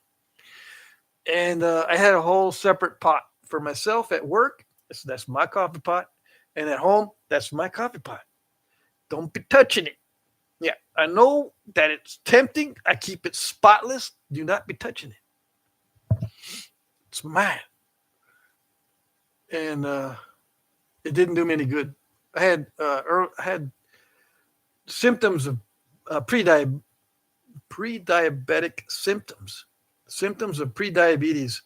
And I had a whole separate pot for myself at work. That's my coffee pot. And at home, that's my coffee pot. Don't be touching it. Yeah, I know that it's tempting. I keep it spotless. Do not be touching it. It's mine. And it didn't do me any good. I had symptoms of pre-diabetic symptoms of pre-diabetes.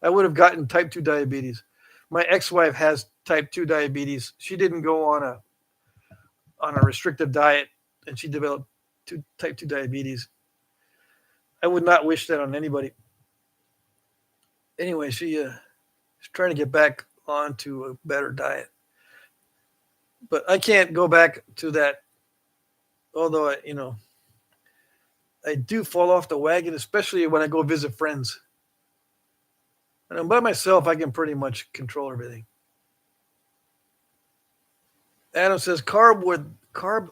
I would have gotten type 2 diabetes. My ex-wife has type 2 diabetes. She didn't go on a restrictive diet, and she developed type 2 diabetes. I would not wish that on anybody. Anyway, she's trying to get back onto a better diet. But I can't go back to that, although I do fall off the wagon, especially when I go visit friends. And I'm by myself, I can pretty much control everything. Adam says carb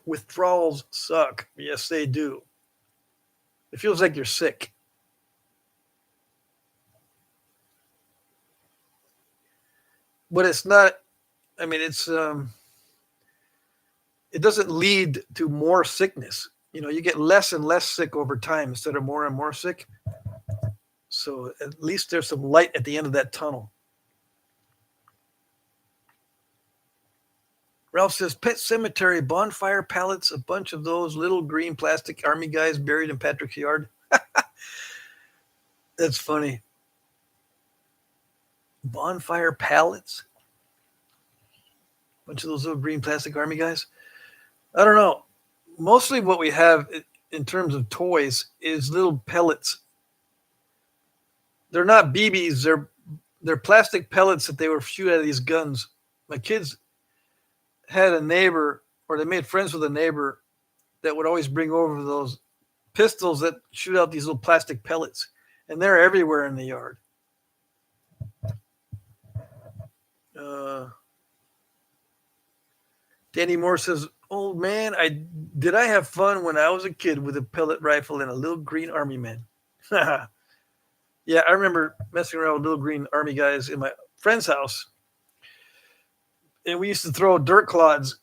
withdrawals suck. Yes, they do. It feels like you're sick. But it's not. I mean, it doesn't lead to more sickness. You get less and less sick over time instead of more and more sick. So at least there's some light at the end of that tunnel. Ralph says, Pet Cemetery, bonfire pallets, a bunch of those little green plastic army guys buried in Patrick's yard. That's funny. Bonfire pallets? A bunch of those little green plastic army guys? I don't know. Mostly what we have in terms of toys is little pellets. They're not BBs. They're plastic pellets that they were shoot out of these guns. My kids had a neighbor, or they made friends with a neighbor that would always bring over those pistols that shoot out these little plastic pellets, and they're everywhere in the yard. Uh, Danny Moore says, "Oh man, I have fun when I was a kid with a pellet rifle and a little green army man." Yeah, I remember messing around with little green army guys in my friend's house, and we used to throw dirt clods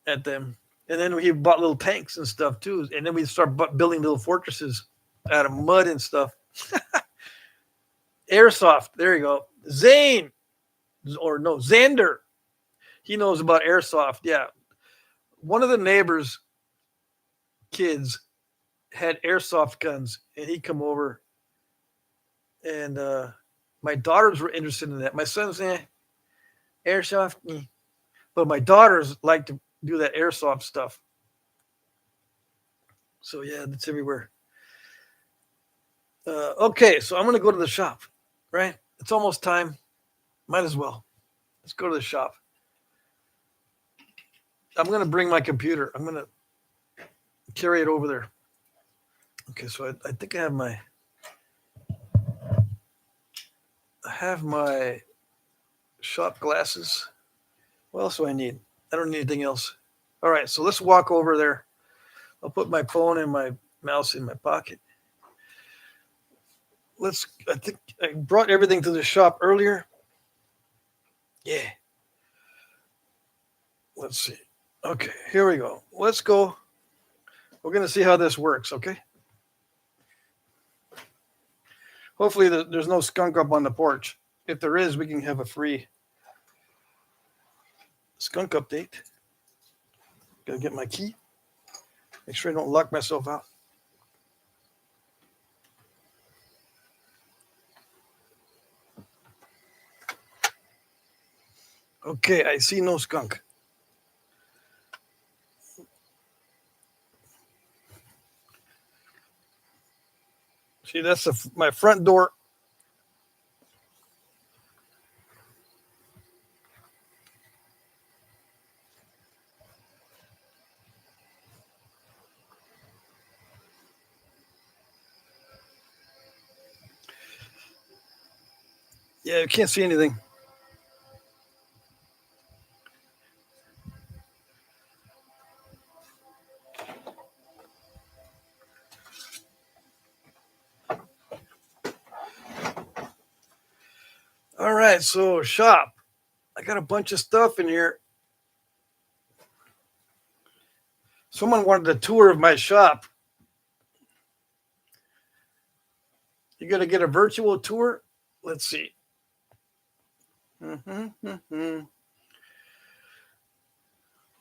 at them. And then we bought little tanks and stuff too. And then we start building little fortresses out of mud and stuff. Airsoft. There you go. Zane, or no, Xander. He knows about airsoft. Yeah. One of the neighbors' kids had airsoft guns, and he'd come over. And my daughters were interested in that. My son's airsoft. But my daughters like to do that airsoft stuff. So yeah, that's everywhere. Okay, so I'm going to go to the shop, right? It's almost time. Might as well. Let's go to the shop. I'm going to bring my computer. I'm going to carry it over there. Okay, so I think I have my shop glasses. What else do I need? I don't need anything else. All right, so let's walk over there. I'll put my phone and my mouse in my pocket. I think I brought everything to the shop earlier. Yeah. Let's see. Okay, here we go. Let's go. We're going to see how this works, okay? Hopefully there's no skunk up on the porch. If there is, we can have a free skunk update. Gotta get my key. Make sure I don't lock myself out. Okay, I see no skunk. See, that's my front door. Yeah, you can't see anything. All right, so shop. I got a bunch of stuff in here. Someone wanted a tour of my shop. You got to get a virtual tour? Let's see.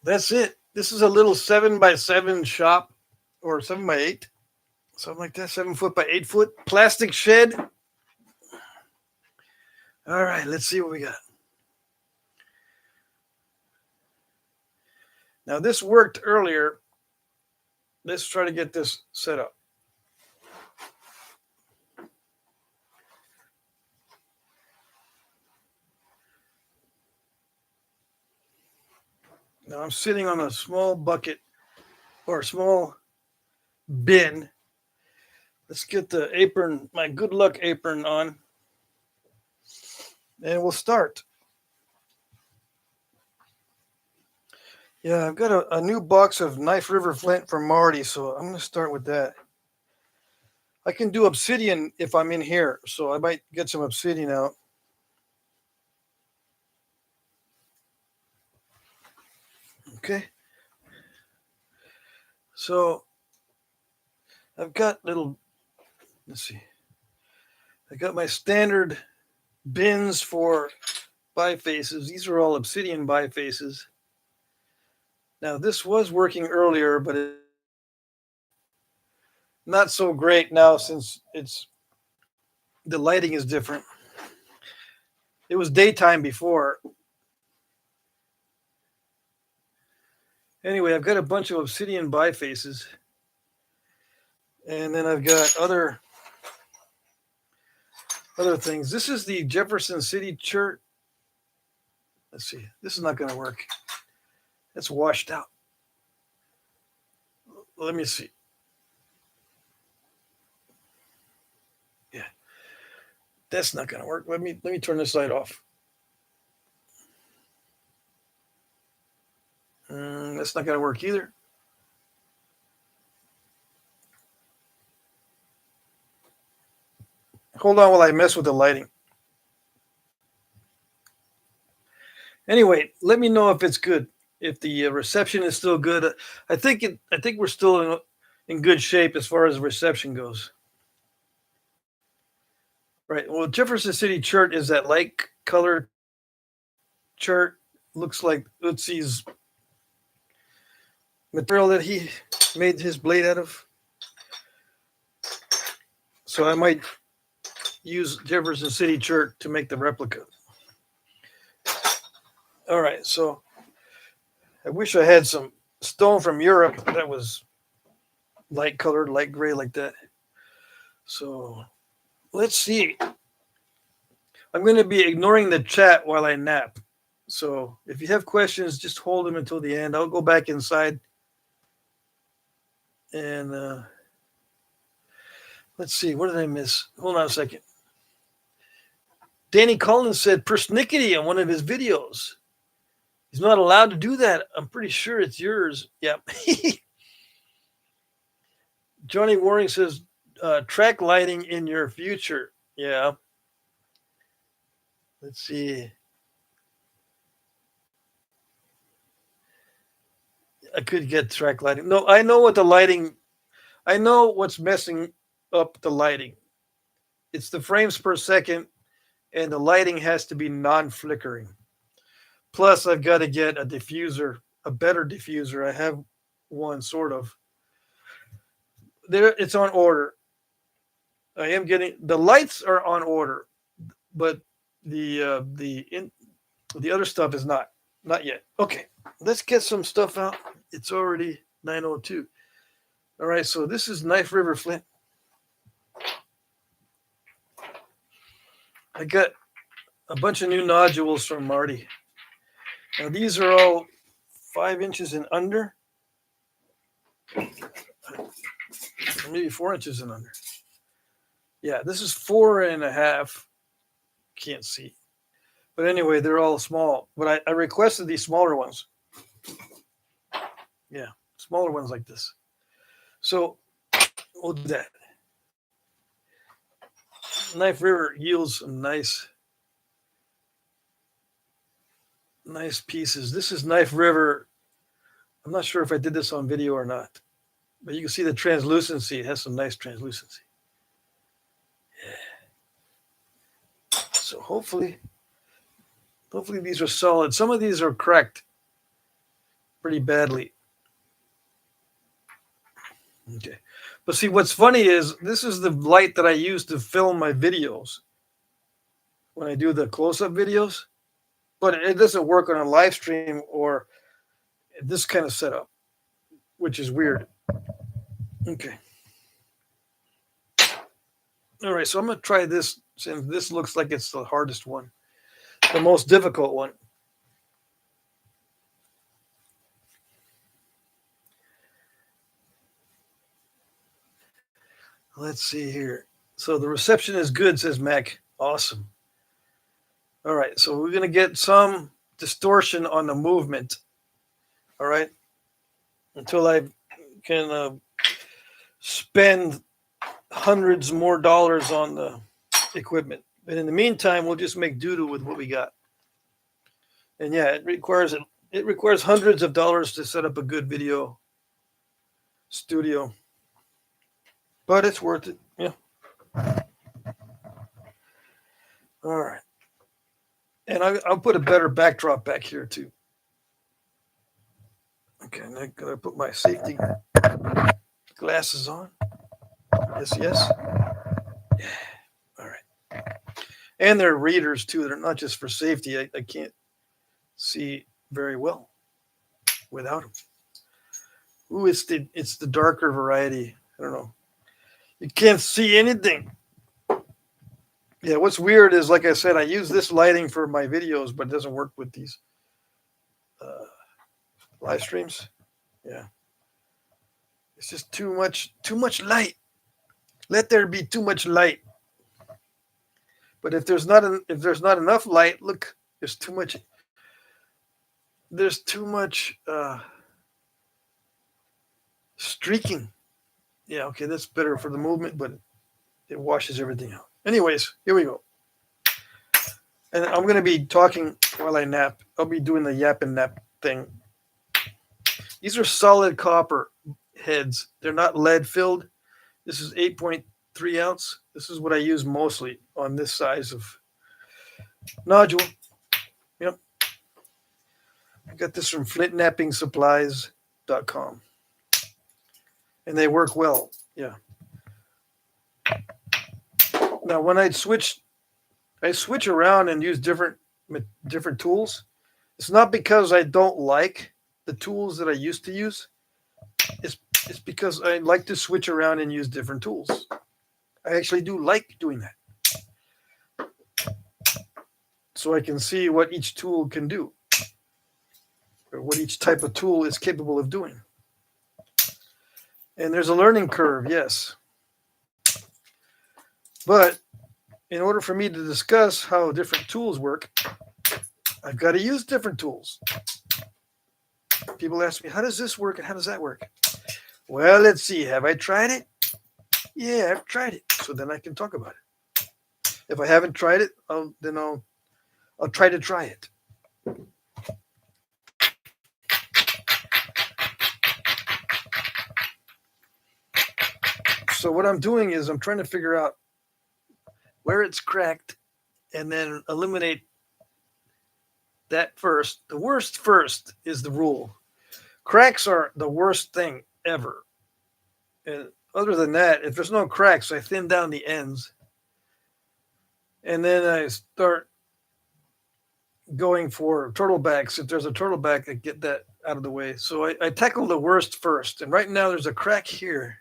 That's it. This is a little 7x7 shop, or 7x8, something like that. 7 foot by 8 foot plastic shed. All right, let's see what we got. Now, this worked earlier. Let's try to get this set up. Now, I'm sitting on a small bucket or a small bin. Let's get the apron, my good luck apron on, and we'll start. Yeah, I've got a new box of Knife River Flint from Marty, so I'm going to start with that. I can do obsidian if I'm in here, so I might get some obsidian out. Okay. So I've got let's see. I got my standard bins for bifaces. These are all obsidian bifaces. Now, this was working earlier, but it's not so great now since the lighting is different. It was daytime before. Anyway, I've got a bunch of obsidian bifaces. And then I've got other things. This is the Jefferson City Church. Let's see. This is not going to work. It's washed out. Let me see. Yeah. That's not going to work. Let me turn this light off. That's not going to work either. Hold on while I mess with the lighting. Anyway, let me know if it's good. If the reception is still good. I think we're still in good shape as far as reception goes. Right. Well, Jefferson City Chart is that light color chart. Looks like Utzi's material that he made his blade out of. So I might use Jefferson City Chart to make the replica. All right, so I wish I had some stone from Europe that was light colored, light gray like that. So let's see. I'm going to be ignoring the chat while I nap. So if you have questions, just hold them until the end. I'll go back inside. And let's see. What did I miss? Hold on a second. Danny Collins said persnickety on one of his videos. He's not allowed to do that. I'm pretty sure it's yours. Yeah. Johnny Waring says track lighting in your future. Yeah. Let's see. I could get track lighting. No, I know what the lighting. I know what's messing up the lighting. It's the frames per second, and the lighting has to be non-flickering. Plus, I've got to get a diffuser, a better diffuser. I have one sort of. There, it's on order. I am getting the lights are on order, but the other stuff is not yet. Okay, let's get some stuff out. It's already 9:02. All right, so this is Knife River Flint. I got a bunch of new nodules from Marty. Now these are all 5 inches and under, maybe 4 inches and under. Yeah, this is 4.5. Can't see. But anyway, they're all small. But I requested these smaller ones. Yeah, smaller ones like this. So we'll do that. Knife River yields some nice pieces. This is Knife River. I'm not sure if I did this on video or not, but you can see the translucency. It has some nice translucency. Yeah. So hopefully these are solid. Some of these are cracked pretty badly. Okay. But see, what's funny is this is the light that I use to film my videos when I do the close-up videos. But it doesn't work on a live stream or this kind of setup, which is weird. Okay. All right, so I'm going to try this since this looks like it's the hardest one, the most difficult one. Let's see here. So the reception is good, says Mac. Awesome. All right, so we're going to get some distortion on the movement. All right, until I can spend hundreds more dollars on the equipment. But in the meantime, we'll just make do with what we got. And yeah, it requires hundreds of dollars to set up a good video studio. But it's worth it. Yeah. All right. And I'll put a better backdrop back here too. Okay, now I'm gonna put my safety glasses on. Yes. Yeah. All right. And they're readers too. They're not just for safety. I can't see very well without them. Ooh, it's the darker variety. I don't know. You can't see anything. Yeah, what's weird is, like I said, I use this lighting for my videos, but it doesn't work with these live streams. Yeah. It's just too much light. Let there be too much light. But if there's not enough light, look, there's too much streaking. Yeah, okay, that's better for the movement, but it washes everything out. Anyways, here we go. And I'm going to be talking while I nap. I'll be doing the yap and nap thing. These are solid copper heads. They're not lead filled. This is 8.3 ounce. This is what I use mostly on this size of nodule. Yep. I got this from Flintknappingsupplies.com. And they work well. Yeah. Now, when I switch around and use different tools. It's not because I don't like the tools that I used to use. It's because I like to switch around and use different tools. I actually do like doing that. So I can see what each tool can do, or what each type of tool is capable of doing. And there's a learning curve, yes. But in order for me to discuss how different tools work, I've got to use different tools. People ask me, how does this work and how does that work? Well, let's see. Have I tried it? Yeah, I've tried it. So then I can talk about it. If I haven't tried it, I'll try to try it. So what I'm doing is I'm trying to figure out where it's cracked and then eliminate that first. The worst first is the rule. Cracks are the worst thing ever. And other than that, if there's no cracks, I thin down the ends. And then I start going for turtlebacks. If there's a turtleback, I get that out of the way. So I tackle the worst first. And right now there's a crack here.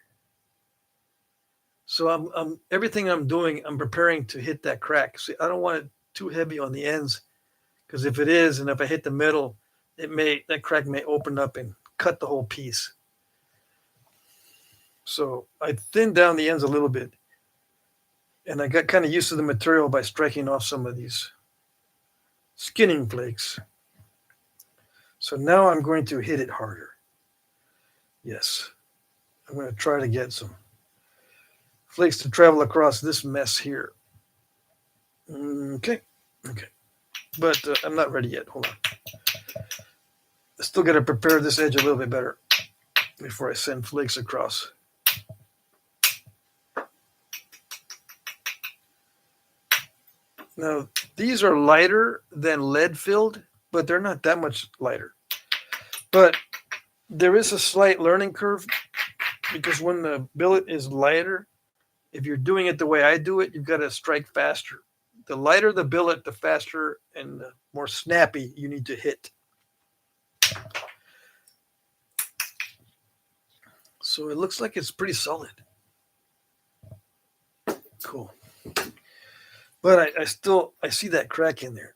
So I'm everything I'm doing, I'm preparing to hit that crack. See, I don't want it too heavy on the ends, because if it is, and if I hit the middle, that crack may open up and cut the whole piece. So I thinned down the ends a little bit, and I got kind of used to the material by striking off some of these skinning flakes. So now I'm going to hit it harder. Yes, I'm going to try to get some flakes to travel across this mess here. Okay. But I'm not ready yet. Hold on. I still got to prepare this edge a little bit better before I send flakes across. Now, these are lighter than lead filled, but they're not that much lighter. But there is a slight learning curve, because when the billet is lighter, if you're doing it the way I do it, you've got to strike faster. The lighter the billet, the faster and the more snappy you need to hit. So it looks like it's pretty solid. Cool. But I see that crack in there.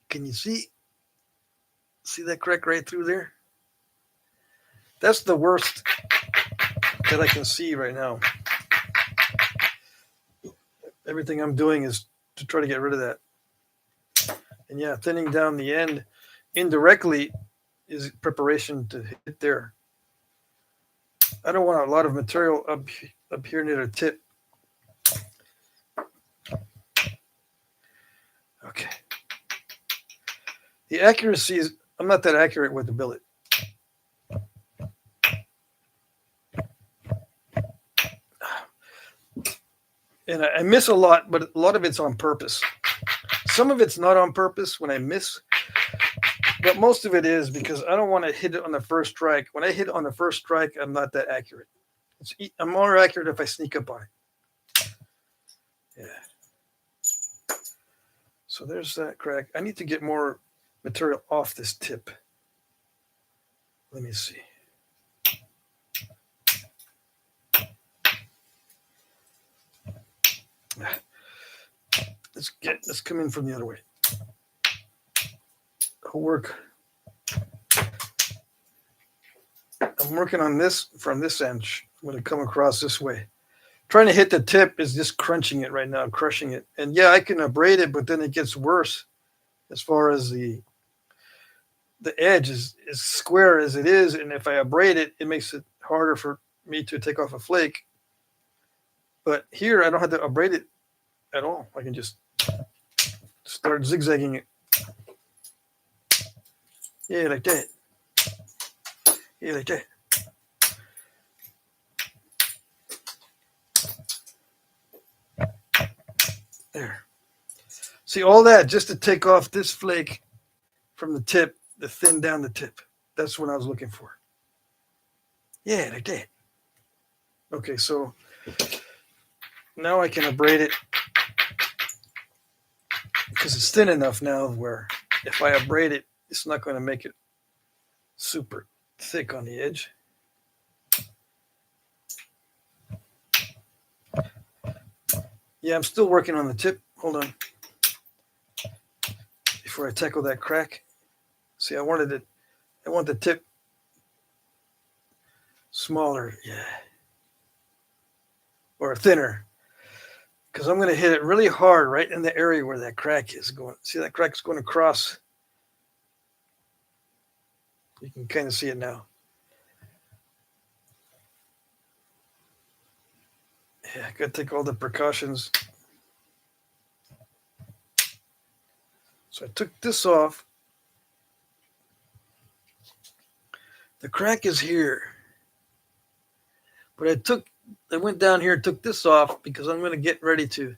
Can you see that crack right through there? That's the worst that I can see right now. Everything I'm doing is to try to get rid of that. And yeah, thinning down the end indirectly is preparation to hit there. I don't want a lot of material up here near the tip. Okay. The accuracy is, I'm not that accurate with the billet. And I miss a lot, but a lot of it's on purpose. Some of it's not on purpose when I miss, but most of it is because I don't want to hit it on the first strike. When I hit on the first strike, I'm not that accurate. I'm more accurate if I sneak up on it. Yeah. So there's that crack. I need to get more material off this tip. Let me see. Let's come in from the other way. It'll work I'm working on this from this end. I'm going to come across this way. Trying to hit the tip is just crunching it right now, crushing it. And yeah, I can abrade it, but then it gets worse as far as the edge is square as it is. And if I abrade it, it makes it harder for me to take off a flake. But here, I don't have to abrade it at all. I can just start zigzagging it. Yeah, like that. Yeah, like that. There. See, all that just to take off this flake from the tip, the thin down the tip. That's what I was looking for. Yeah, like that. Okay, so now I can abrade it because it's thin enough now where if I abrade it, it's not going to make it super thick on the edge. Yeah, I'm still working on the tip. Hold on. Before I tackle that crack. See, I want the tip smaller, yeah. Or thinner. Because I'm going to hit it really hard right in the area where that crack is going. See, that crack is going across. You can kind of see it now. Yeah, I got to take all the precautions. So I took this off. The crack is here. But I went down here and took this off because I'm going to get ready to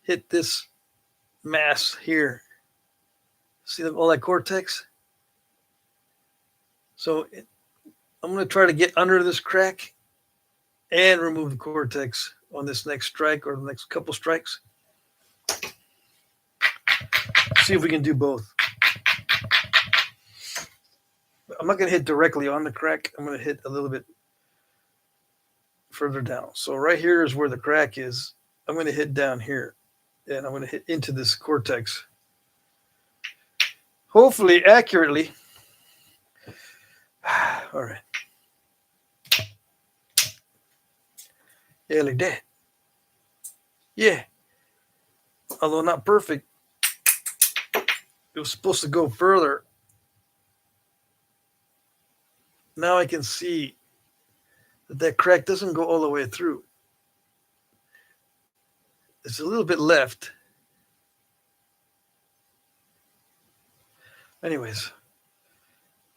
hit this mass here. See all that cortex? So I'm going to try to get under this crack and remove the cortex on this next strike or the next couple strikes. See if we can do both. I'm not going to hit directly on the crack. I'm going to hit a little bit further down. So right here is where the crack is. I'm going to hit down here and I'm going to hit into this cortex. Hopefully accurately. All right. Yeah, like that. Yeah. Although not perfect. It was supposed to go further. Now I can see that crack doesn't go all the way through. It's a little bit left. Anyways,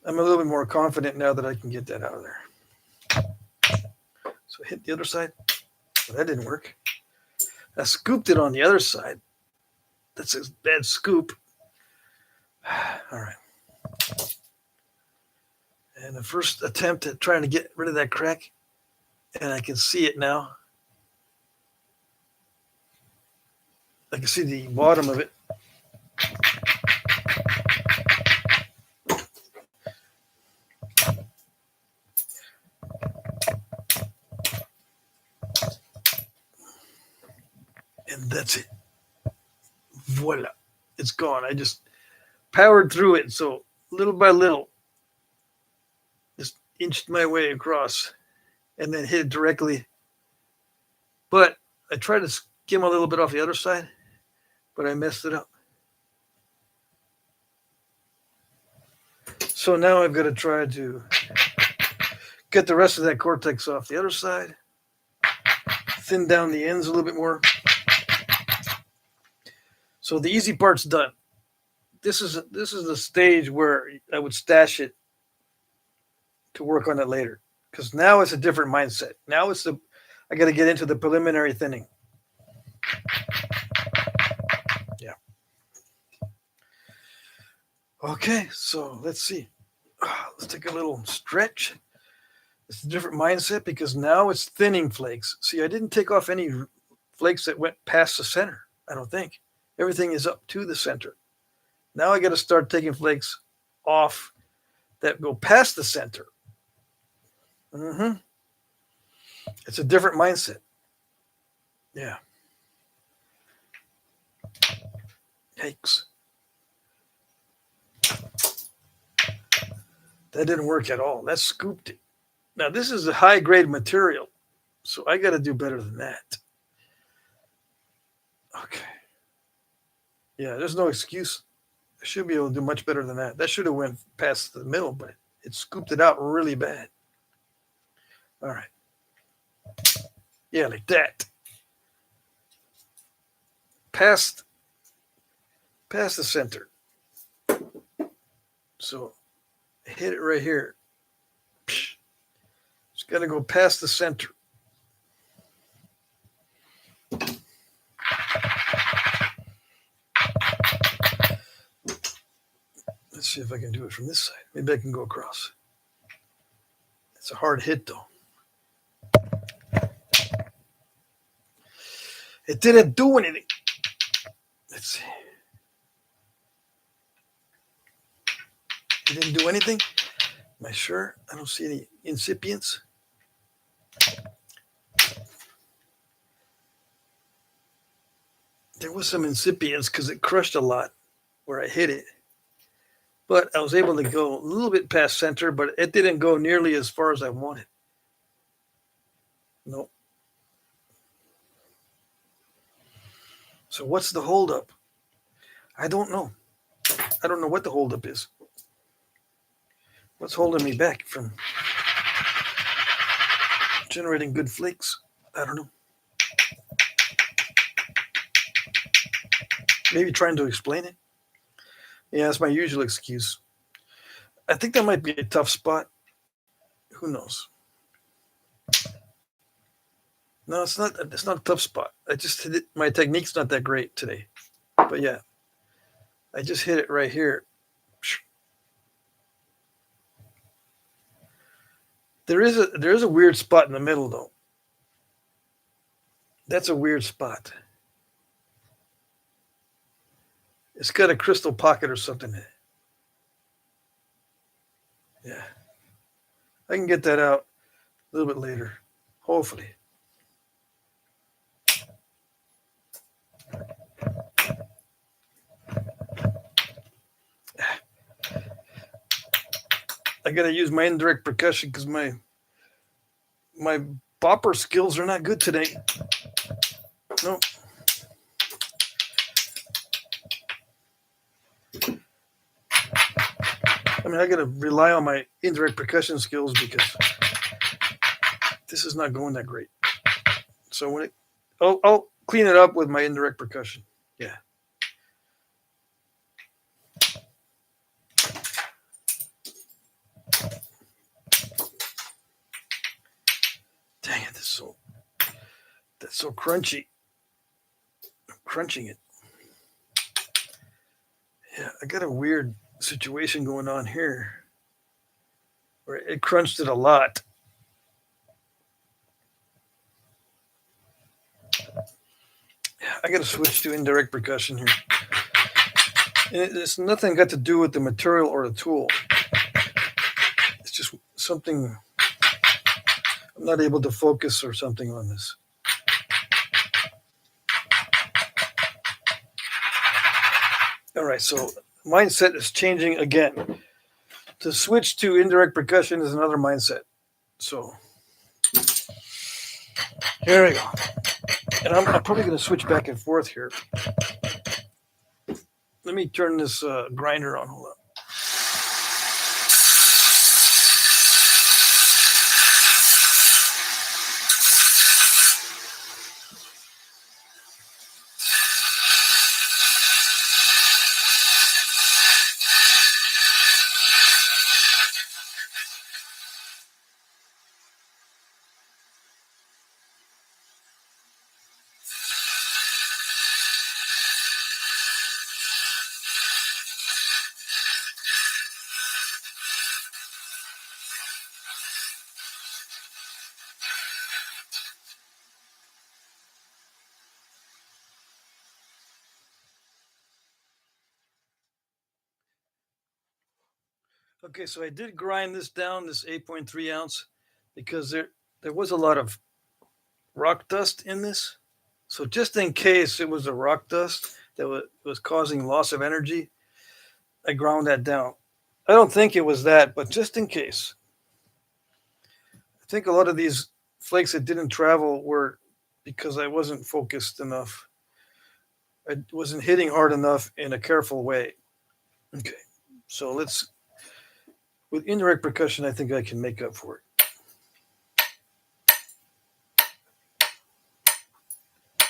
I'm a little bit more confident now that I can get that out of there. So hit the other side. Well, that didn't work. I scooped it on the other side. That's a bad scoop. All right. And the first attempt at trying to get rid of that crack, and I can see it now. I can see the bottom of it. And that's it. Voila. It's gone. I just powered through it. So little by little, just inched my way across and then hit it directly. But I tried to skim a little bit off the other side, but I messed it up. So now I've got to try to get the rest of that cortex off the other side, thin down the ends a little bit more. So the easy part's done. This is the stage where I would stash it to work on it later, because now it's a different mindset. Now I got to get into the preliminary thinning. Yeah. Okay, so let's see. Let's take a little stretch. It's a different mindset because now it's thinning flakes. See, I didn't take off any flakes that went past the center, I don't think. Everything is up to the center. Now I got to start taking flakes off that go past the center. It's a different mindset. Yeah. Yikes. That didn't work at all. That scooped it. Now, this is a high-grade material, so I got to do better than that. Okay. Yeah, there's no excuse. I should be able to do much better than that. That should have went past the middle, but it scooped it out really bad. All right. Yeah, like that. Past the center. So hit it right here. It's got to go past the center. Let's see if I can do it from this side. Maybe I can go across. It's a hard hit, though. It didn't do anything. Let's see. It didn't do anything? Am I sure? I don't see any incipients. There was some incipients because it crushed a lot where I hit it. But I was able to go a little bit past center, but it didn't go nearly as far as I wanted. Nope. So what's the holdup? I don't know. I don't know what the holdup is. What's holding me back from generating good flakes? I don't know. Maybe trying to explain it. Yeah, that's my usual excuse. I think that might be a tough spot. Who knows? No, it's not. It's not a tough spot. I just hit it. My technique's not that great today. But yeah, I just hit it right here. There is a weird spot in the middle, though. That's a weird spot. It's got a crystal pocket or something in it. Yeah. I can get that out a little bit later, hopefully. I got to use my indirect percussion because my bopper skills are not good today. No. I mean, I got to rely on my indirect percussion skills because this is not going that great. So when I'll clean it up with my indirect percussion. Yeah. Dang it, that's so crunchy. I'm crunching it. Yeah, I got a weird situation going on here where it crunched it a lot. Yeah, I got to switch to indirect percussion here. And it's nothing got to do with the material or the tool. It's just something I'm not able to focus or something on this. All right, so mindset is changing again. To switch to indirect percussion is another mindset. So here we go. And I'm probably going to switch back and forth here. Let me turn this grinder on. Hold up. Okay, so I did grind this down, this 8.3 ounce, because there was a lot of rock dust in this. So just in case it was a rock dust that was causing loss of energy, I ground that down. I don't think it was that, but just in case. think a lot of these flakes that didn't travel were because I wasn't focused enough. I wasn't hitting hard enough in a careful way. Okay, so with indirect percussion, I think I can make up for it.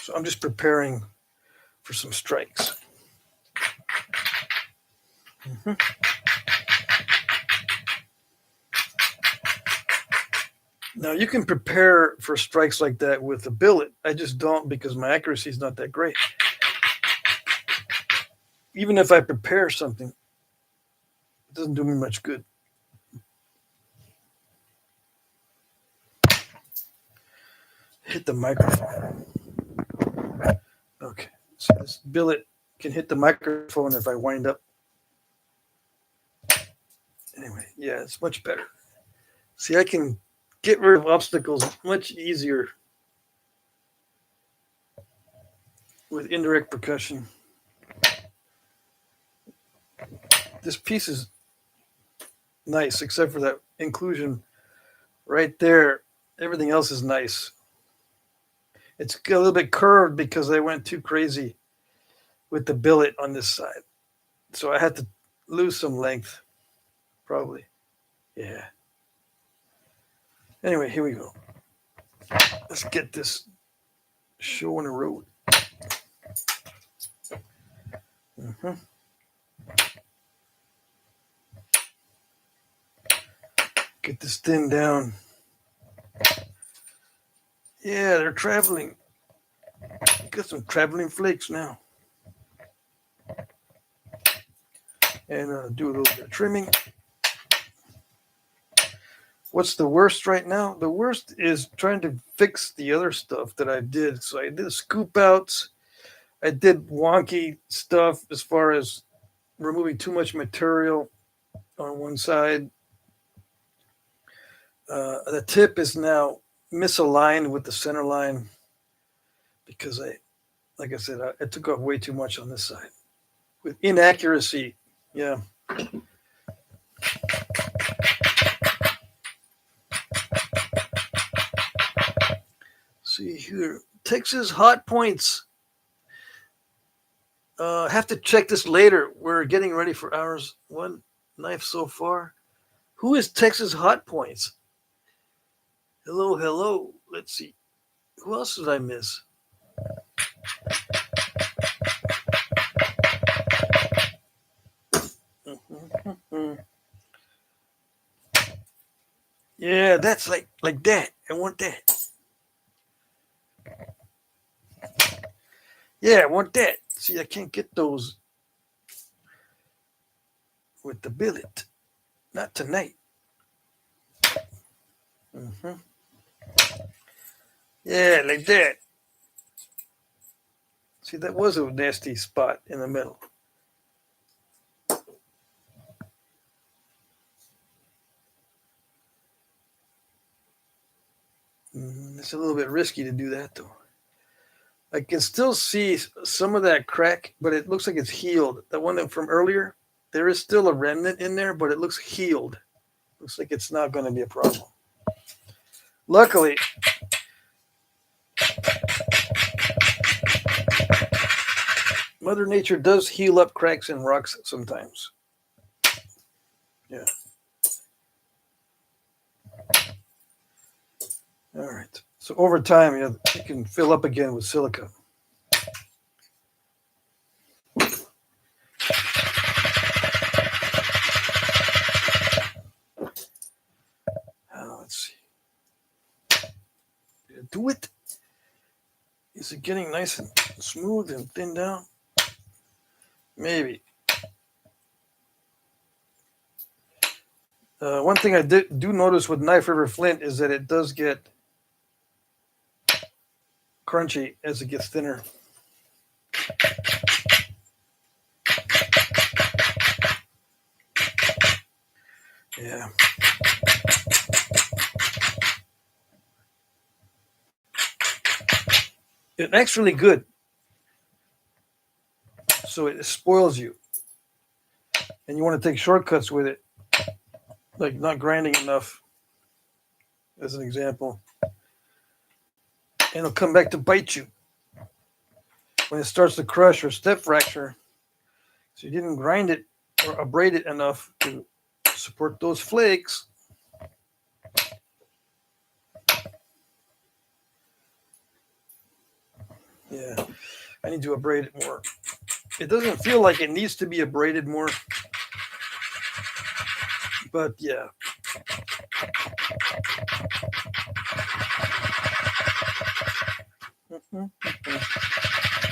So I'm just preparing for some strikes. Mm-hmm. Now you can prepare for strikes like that with a billet. I just don't because my accuracy is not that great. Even if I prepare something, it doesn't do me much good. Hit the microphone. Okay, so this billet can hit the microphone if I wind up. Anyway, yeah, it's much better. See, I can get rid of obstacles much easier with indirect percussion. This piece is nice, except for that inclusion right there. Everything else is nice. It's a little bit curved because I went too crazy with the billet on this side. So I had to lose some length, probably. Yeah. Anyway, here we go. Let's get this show on the road. Mm-hmm. Get this thin down. Yeah, they're traveling. Got some traveling flakes now. And do a little bit of trimming. What's the worst right now? The worst is trying to fix the other stuff that I did. So I did scoop outs. I did wonky stuff as far as removing too much material on one side. The tip is now misaligned with the center line because like I said, I took off way too much on this side with inaccuracy. Yeah. See here, Texas hot points. Have to check this later. We're getting ready for ours. One knife so far. Who is Texas hot points? Hello, hello. Let's see. Who else did I miss? Yeah, that's like that. I want that. Yeah, I want that. See, I can't get those with the billet. Not tonight. Mm-hmm. Yeah, like that. See, that was a nasty spot in the middle. It's a little bit risky to do that, though. I can still see some of that crack, but it looks like it's healed. The one from earlier, there is still a remnant in there, but it looks healed. Looks like it's not going to be a problem. Luckily, Mother Nature does heal up cracks in rocks sometimes. Yeah. All right. So over time, you can fill up again with silica. Let's see. Do it. Is it getting nice and smooth and thinned down? Maybe. One thing I do notice with Knife River Flint is that it does get crunchy as it gets thinner. Yeah. It acts really good. So it spoils you. And you want to take shortcuts with it, like not grinding enough. as an example. And it'll come back to bite you when it starts to crush or step fracture. So you didn't grind it or abrade it enough to support those flakes. Yeah, I need to abrade it more. It doesn't feel like it needs to be abraded more, but yeah.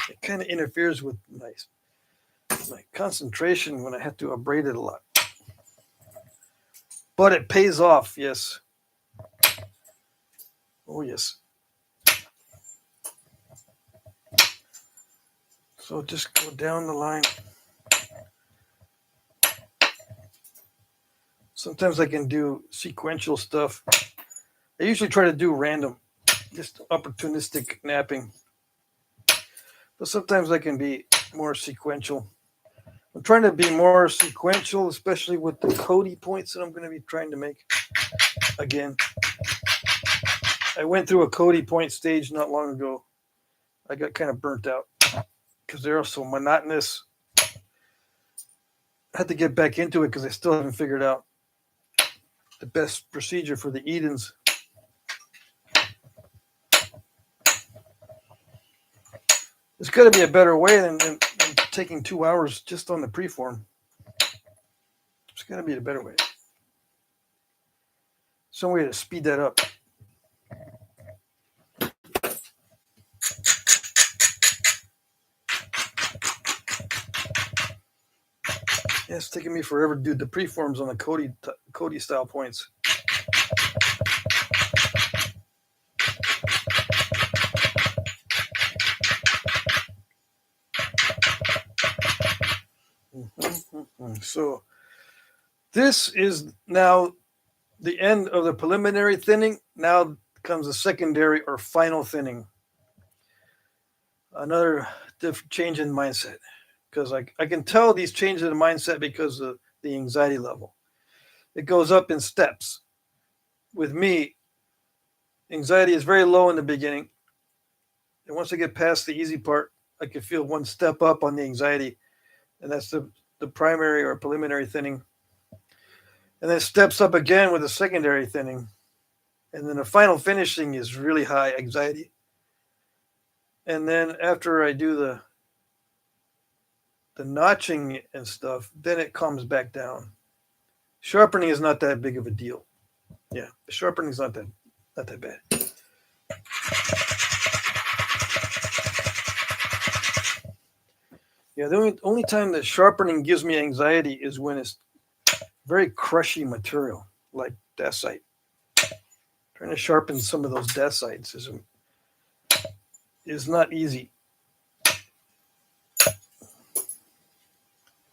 It kind of interferes with my concentration when I have to abrade it a lot. But it pays off, yes. Oh, yes. So just go down the line. Sometimes I can do sequential stuff. I usually try to do random, just opportunistic napping. But sometimes I can be more sequential. I'm trying to be more sequential, especially with the Cody points that I'm going to be trying to make again. I went through a Cody point stage not long ago. I got kind of burnt out because they're so monotonous. I had to get back into it because I still haven't figured out the best procedure for the Edens. There's got to be a better way than taking 2 hours just on the preform. There's got to be a better way. Some way to speed that up. Yeah, it's taking me forever to do the preforms on the Cody style points. So this is now the end of the preliminary thinning. Now comes the secondary or final thinning. Another change in mindset, because I can tell these changes in mindset because of the anxiety level. It goes up in steps. With me, anxiety is very low in the beginning. And once I get past the easy part, I can feel one step up on the anxiety. And that's the primary or preliminary thinning. And then it steps up again with the secondary thinning. And then the final finishing is really high anxiety. And then after I do the notching and stuff, then it comes back down. Sharpening is not that big of a deal. Yeah, the sharpening is not that bad. Yeah, the only time that sharpening gives me anxiety is when it's very crushy material, like dacite. Trying to sharpen some of those dacites is not easy.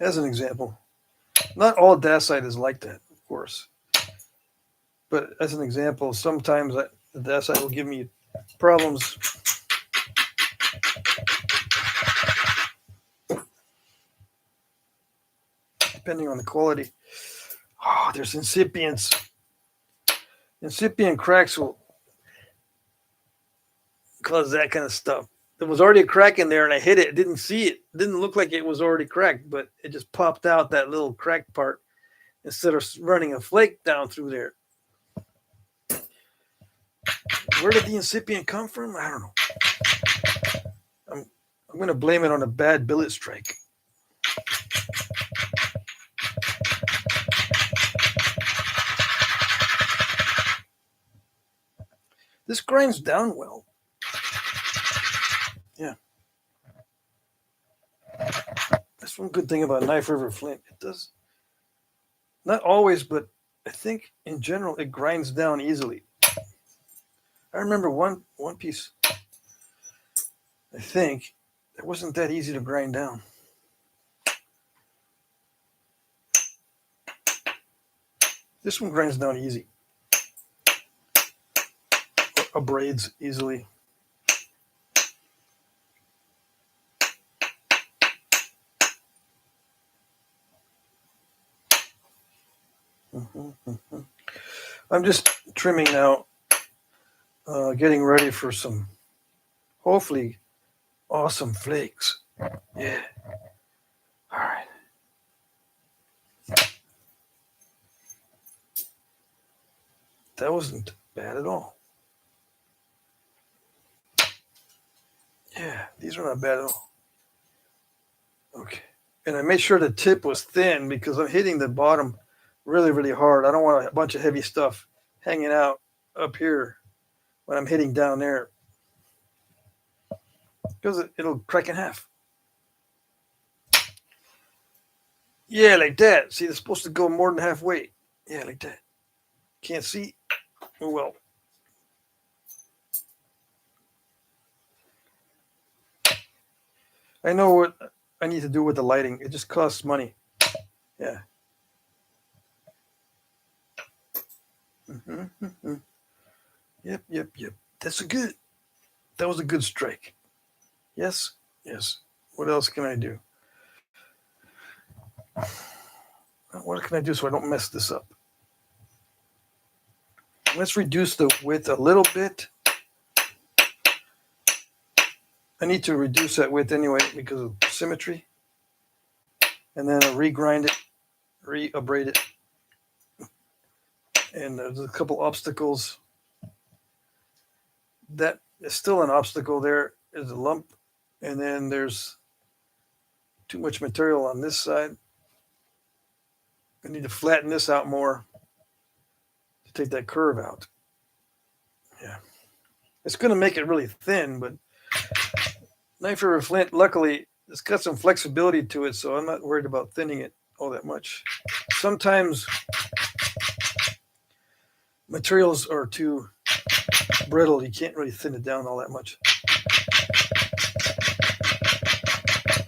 As an example, not all dacite is like that, of course. But as an example, sometimes the dacite will give me problems. Depending on the quality. Oh, there's incipients. Incipient cracks will cause that kind of stuff. There was already a crack in there and I hit it. Didn't see it. Didn't look like it was already cracked, but it just popped out that little cracked part instead of running a flake down through there. Where did the incipient come from? I don't know. I'm going to blame it on a bad billet strike. This grinds down well. Yeah. That's one good thing about Knife River Flint. It does. Not always, but I think in general it grinds down easily. I remember one piece, I think, it wasn't that easy to grind down. This one grinds down easy. Abrades easily. I'm just trimming now getting ready for some, hopefully, awesome flakes. Yeah. All right. That wasn't bad at all. Yeah, these are not bad at all. Okay. And I made sure the tip was thin because I'm hitting the bottom really, really hard. I don't want a bunch of heavy stuff hanging out up here when I'm hitting down there because it'll crack in half. Yeah, like that. See, it's supposed to go more than halfway. Yeah, like that. Can't see? Oh, well. I know what I need to do with the lighting. It just costs money. Yeah. Mm-hmm. Yep. That's good. That was a good strike. Yes. What else can I do? What can I do so I don't mess this up? Let's reduce the width a little bit. I need to reduce that width anyway because of symmetry. And then I'll regrind it, re-abrade it. And there's a couple obstacles. That is still an obstacle. There is a lump. And then there's too much material on this side. I need to flatten this out more to take that curve out. Yeah. It's going to make it really thin, but Knife River Flint, luckily, it's got some flexibility to it, so I'm not worried about thinning it all that much. Sometimes materials are too brittle. You can't really thin it down all that much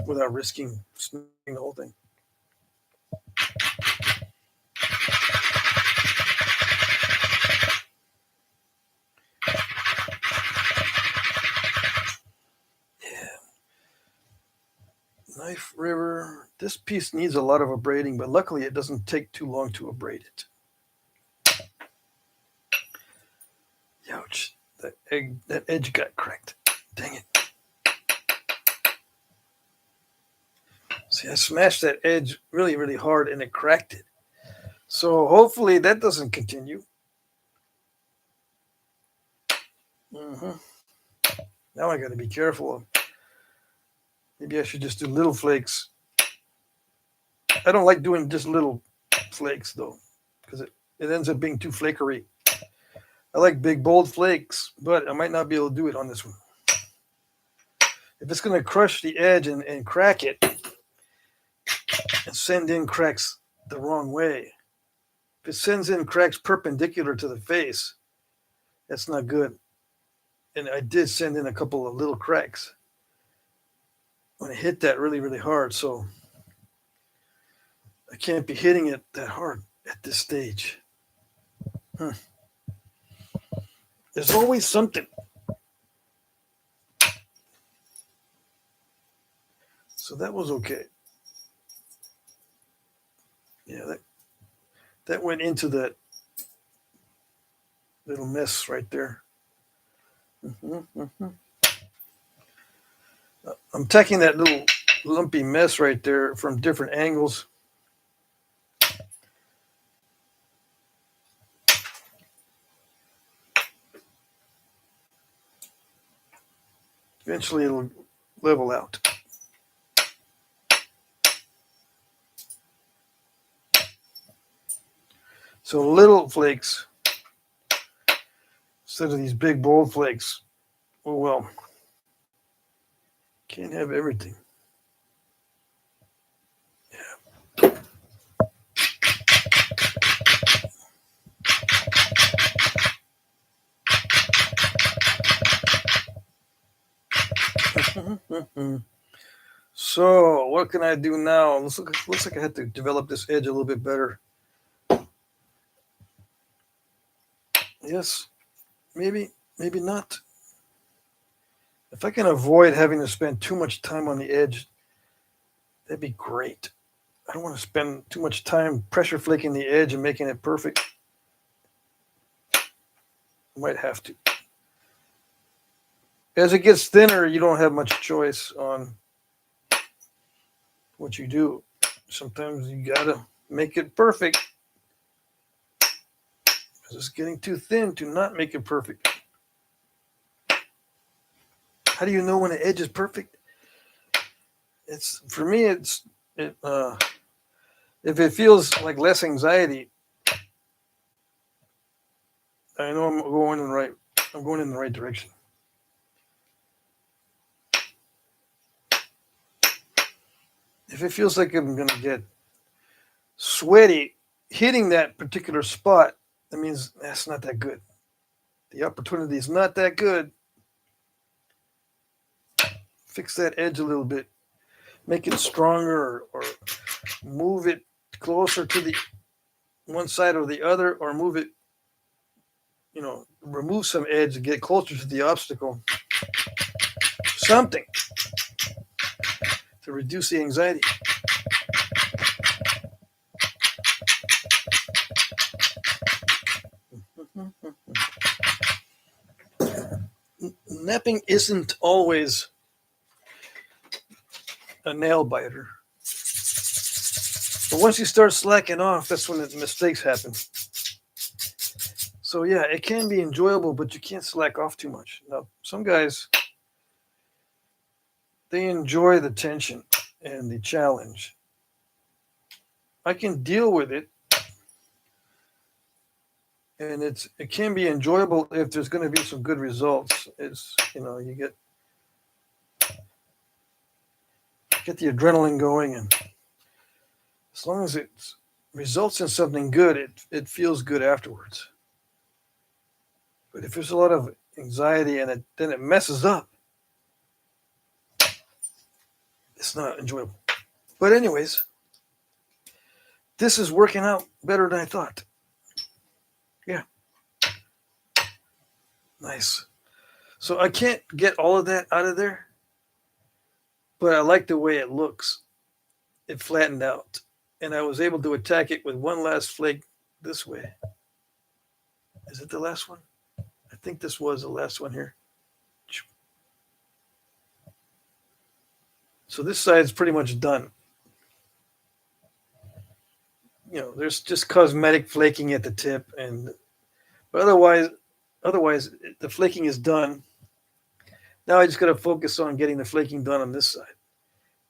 without risking snapping the whole thing. Knife River. This piece needs a lot of abrading, but luckily it doesn't take too long to abrade it. Ouch. That edge got cracked. Dang it. See, I smashed that edge really, really hard and it cracked it. So hopefully that doesn't continue. Mm-hmm. Now I got to be careful. Maybe I should just do little flakes. I don't like doing just little flakes though, because it ends up being too flakery. I like big, bold flakes, but I might not be able to do it on this one. If it's going to crush the edge and crack it and send in cracks the wrong way, if it sends in cracks perpendicular to the face, that's not good. And I did send in a couple of little cracks when I hit that really, really hard. So I can't be hitting it that hard at this stage. There's always something. So that was okay. Yeah, that went into that little mess right there. I'm taking that little lumpy mess right there from different angles. Eventually it'll level out. So little flakes instead of these big bold flakes. Oh well, can't have everything. Yeah. So what can I do now? Looks like I had to develop this edge a little bit better. Yes, maybe not. If I can avoid having to spend too much time on the edge, that'd be great. I don't want to spend too much time pressure flaking the edge and making it perfect. I might have to. As it gets thinner, you don't have much choice on what you do. Sometimes you gotta make it perfect because it's getting too thin to not make it perfect. How do you know when an edge is perfect? It's for me. If it feels like less anxiety, I know I'm going in the right. I'm going in the right direction. If it feels like I'm gonna get sweaty hitting that particular spot, that means that's not that good. The opportunity is not that good. Fix that edge a little bit. Make it stronger or move it closer to the one side or the other, or move it, remove some edge and get closer to the obstacle. Something to reduce the anxiety. Knapping isn't always a nail biter. But once you start slacking off, that's when the mistakes happen. So yeah, it can be enjoyable, but you can't slack off too much. Now, some guys, they enjoy the tension and the challenge. I can deal with it. And it can be enjoyable if there's going to be some good results. It's, you get the adrenaline going, and as long as it results in something good, it feels good afterwards. But if there's a lot of anxiety and then it messes up, it's not enjoyable. But anyways, this is working out better than I thought. Yeah. Nice. So I can't get all of that out of there, but I like the way it looks. It flattened out, and I was able to attack it with one last flake this way. Is it the last one? I think this was the last one here. So this side's pretty much done. There's just cosmetic flaking at the tip, but otherwise the flaking is done. Now I just got to focus on getting the flaking done on this side.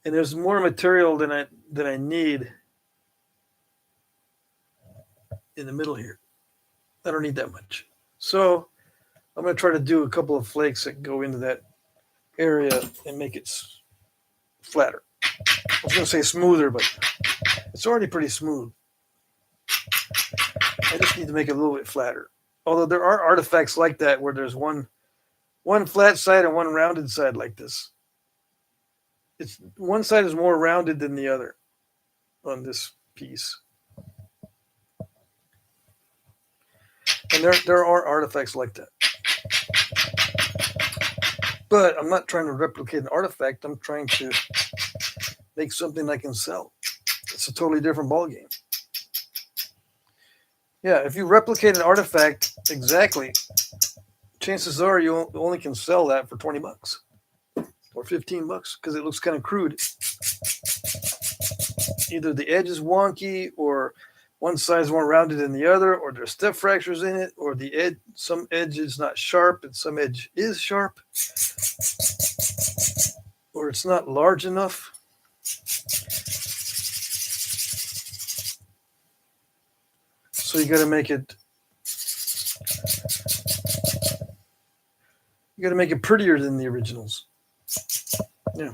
And there's more material than I need in the middle here. I don't need that much. So I'm going to try to do a couple of flakes that go into that area and make it flatter. I was going to say smoother, but it's already pretty smooth. I just need to make it a little bit flatter. Although there are artifacts like that where there's one flat side and one rounded side like this. It's one side is more rounded than the other on this piece. And there are artifacts like that. But I'm not trying to replicate an artifact. I'm trying to make something I can sell. It's a totally different ballgame. Yeah, if you replicate an artifact exactly, chances are you only can sell that for $20 or $15 because it looks kind of crude. Either the edge is wonky, or one side is more rounded than the other, or there's step fractures in it, or some edge is not sharp and some edge is sharp, or it's not large enough. So you got to make it. You got to make it prettier than the originals. Yeah.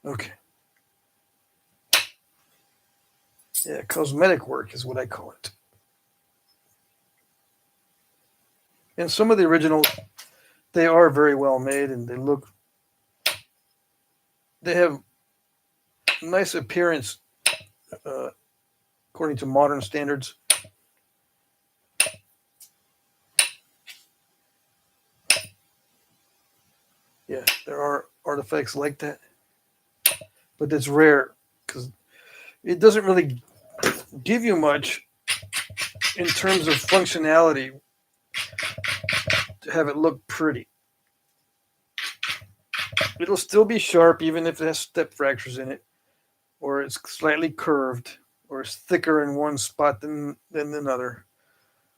Okay. Yeah, cosmetic work is what I call it. And some of the originals, they are very well made, and they have nice appearance according to modern standards. Yeah, there are artifacts like that, but it's rare because it doesn't really give you much in terms of functionality to have it look pretty. It'll still be sharp even if it has step fractures in it, or it's slightly curved, or it's thicker in one spot than another,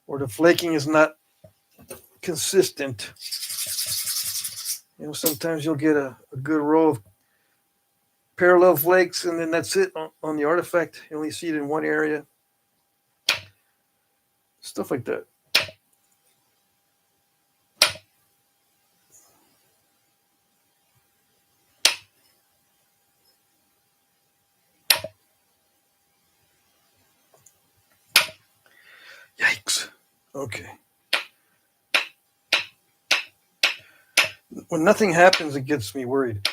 or the flaking is not consistent. Sometimes you'll get a good row of parallel flakes, and then that's it on the artifact. You only see it in one area. Stuff like that. Yikes. Okay. When nothing happens, it gets me worried.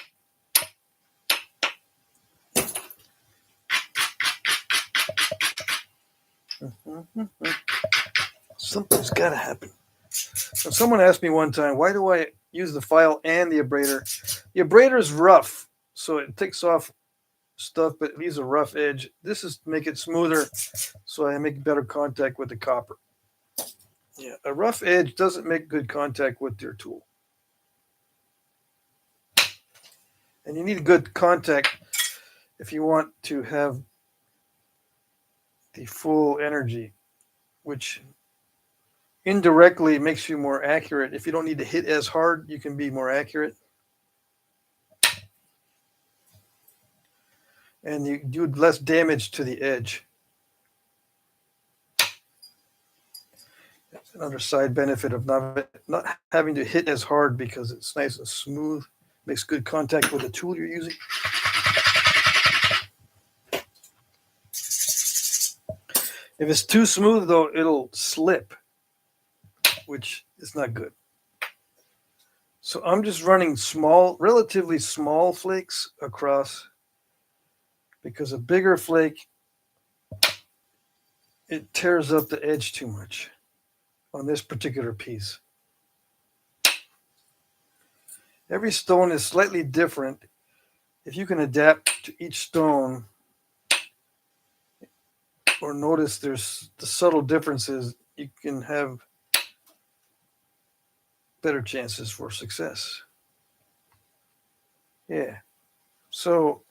Something's got to happen. And someone asked me one time, why do I use the file and the abrader? The abrader is rough, so it takes off stuff, but it leaves a rough edge. This is to make it smoother, so I make better contact with the copper. Yeah, a rough edge doesn't make good contact with your tool. And you need good contact if you want to have the full energy, which indirectly makes you more accurate. If you don't need to hit as hard, you can be more accurate. And you do less damage to the edge. That's another side benefit of not having to hit as hard because it's nice and smooth. Makes good contact with the tool you're using. If it's too smooth, though, it'll slip, which is not good. So I'm just running relatively small flakes across, because a bigger flake, it tears up the edge too much on this particular piece. Every stone is slightly different. If you can adapt to each stone or notice there's the subtle differences, you can have better chances for success. Yeah. So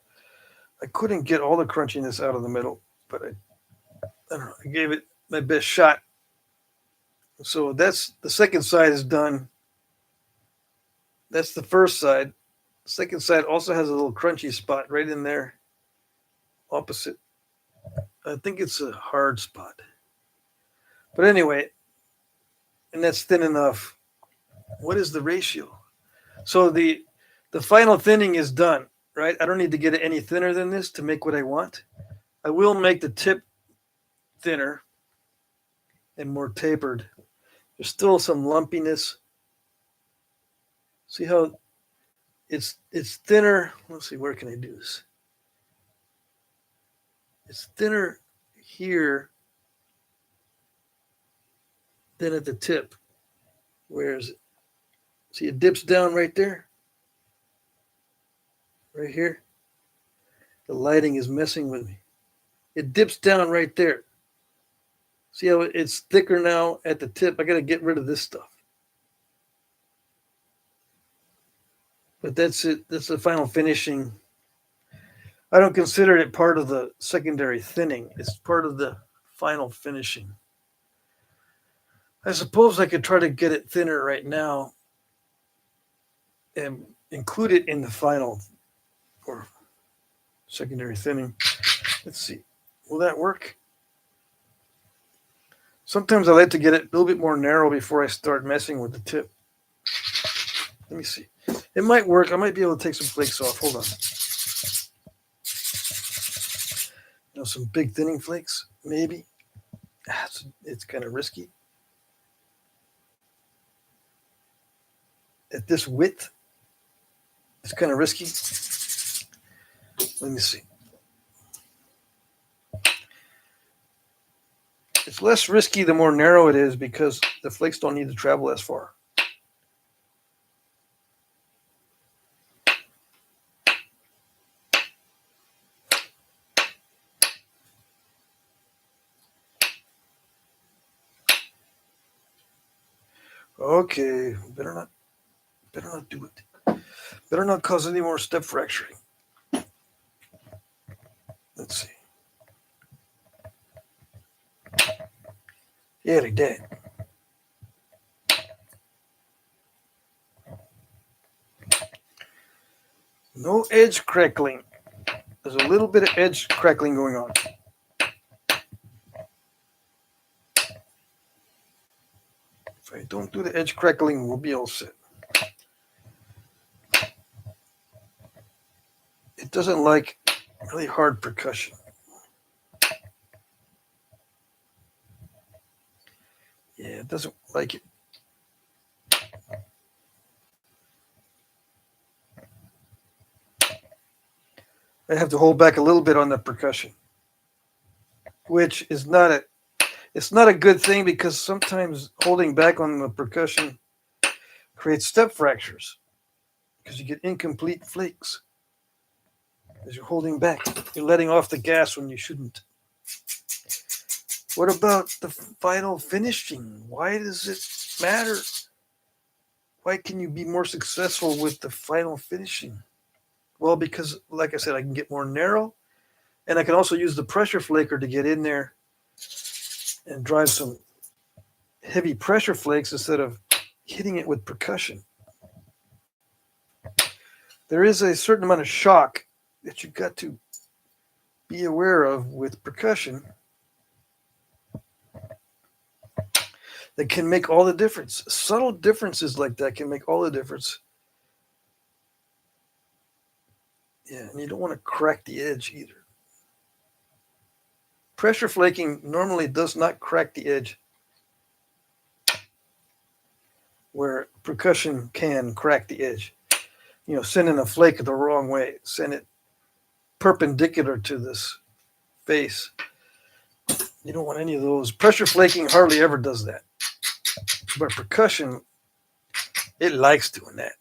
I couldn't get all the crunchiness out of the middle, but I don't know, I gave it my best shot. So that's the second side is done. That's the first side. The second side also has a little crunchy spot right in there, opposite. I think it's a hard spot. But anyway, and that's thin enough. What is the ratio? So the final thinning is done, right? I don't need to get it any thinner than this to make what I want. I will make the tip thinner and more tapered. There's still some lumpiness. See how it's thinner. Let's see, where can I do this? It's thinner here than at the tip. Where is it? See, it dips down right there. Right here. The lighting is messing with me. It dips down right there. See how it's thicker now at the tip? I got to get rid of this stuff. But that's it. That's the final finishing. I don't consider it part of the secondary thinning. It's part of the final finishing. I suppose I could try to get it thinner right now and include it in the final or secondary thinning. Let's see. Will that work? Sometimes I like to get it a little bit more narrow before I start messing with the tip. Let me see. It might work. I might be able to take some flakes off. Hold on. Some big thinning flakes, maybe. It's kind of risky. At this width, it's kind of risky. Let me see. It's less risky the more narrow it is because the flakes don't need to travel as far. Okay, better not do it. Better not cause any more step fracturing. Let's see. Yeah, they did. No edge crackling. There's a little bit of edge crackling going on. If I don't do the edge crackling, we'll be all set. It doesn't like really hard percussion. Yeah, it doesn't like it. I have to hold back a little bit on the percussion, which is it's not a good thing, because sometimes holding back on the percussion creates step fractures because you get incomplete flakes as you're holding back. You're letting off the gas when you shouldn't. What about the final finishing? Why does it matter? Why can you be more successful with the final finishing? Well, because, like I said, I can get more narrow, and I can also use the pressure flaker to get in there and drive some heavy pressure flakes instead of hitting it with percussion. There is a certain amount of shock that you've got to be aware of with percussion that can make all the difference. Subtle differences like that can make all the difference. Yeah, and you don't want to crack the edge either. Pressure flaking normally does not crack the edge, where percussion can crack the edge. You know, sending a flake the wrong way, send it perpendicular to this face. You don't want any of those. Pressure flaking hardly ever does that. But percussion, it likes doing that.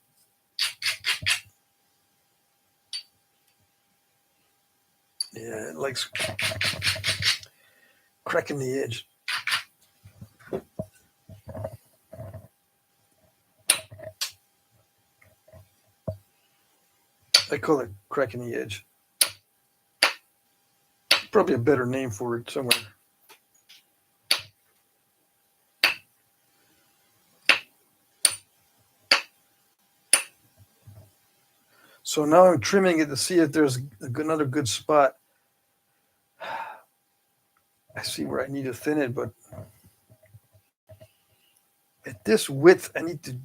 Yeah, it likes cracking the edge. I call it cracking the edge. Probably a better name for it somewhere. So now I'm trimming it to see if there's another good spot. I see where I need to thin it, but at this width, I need to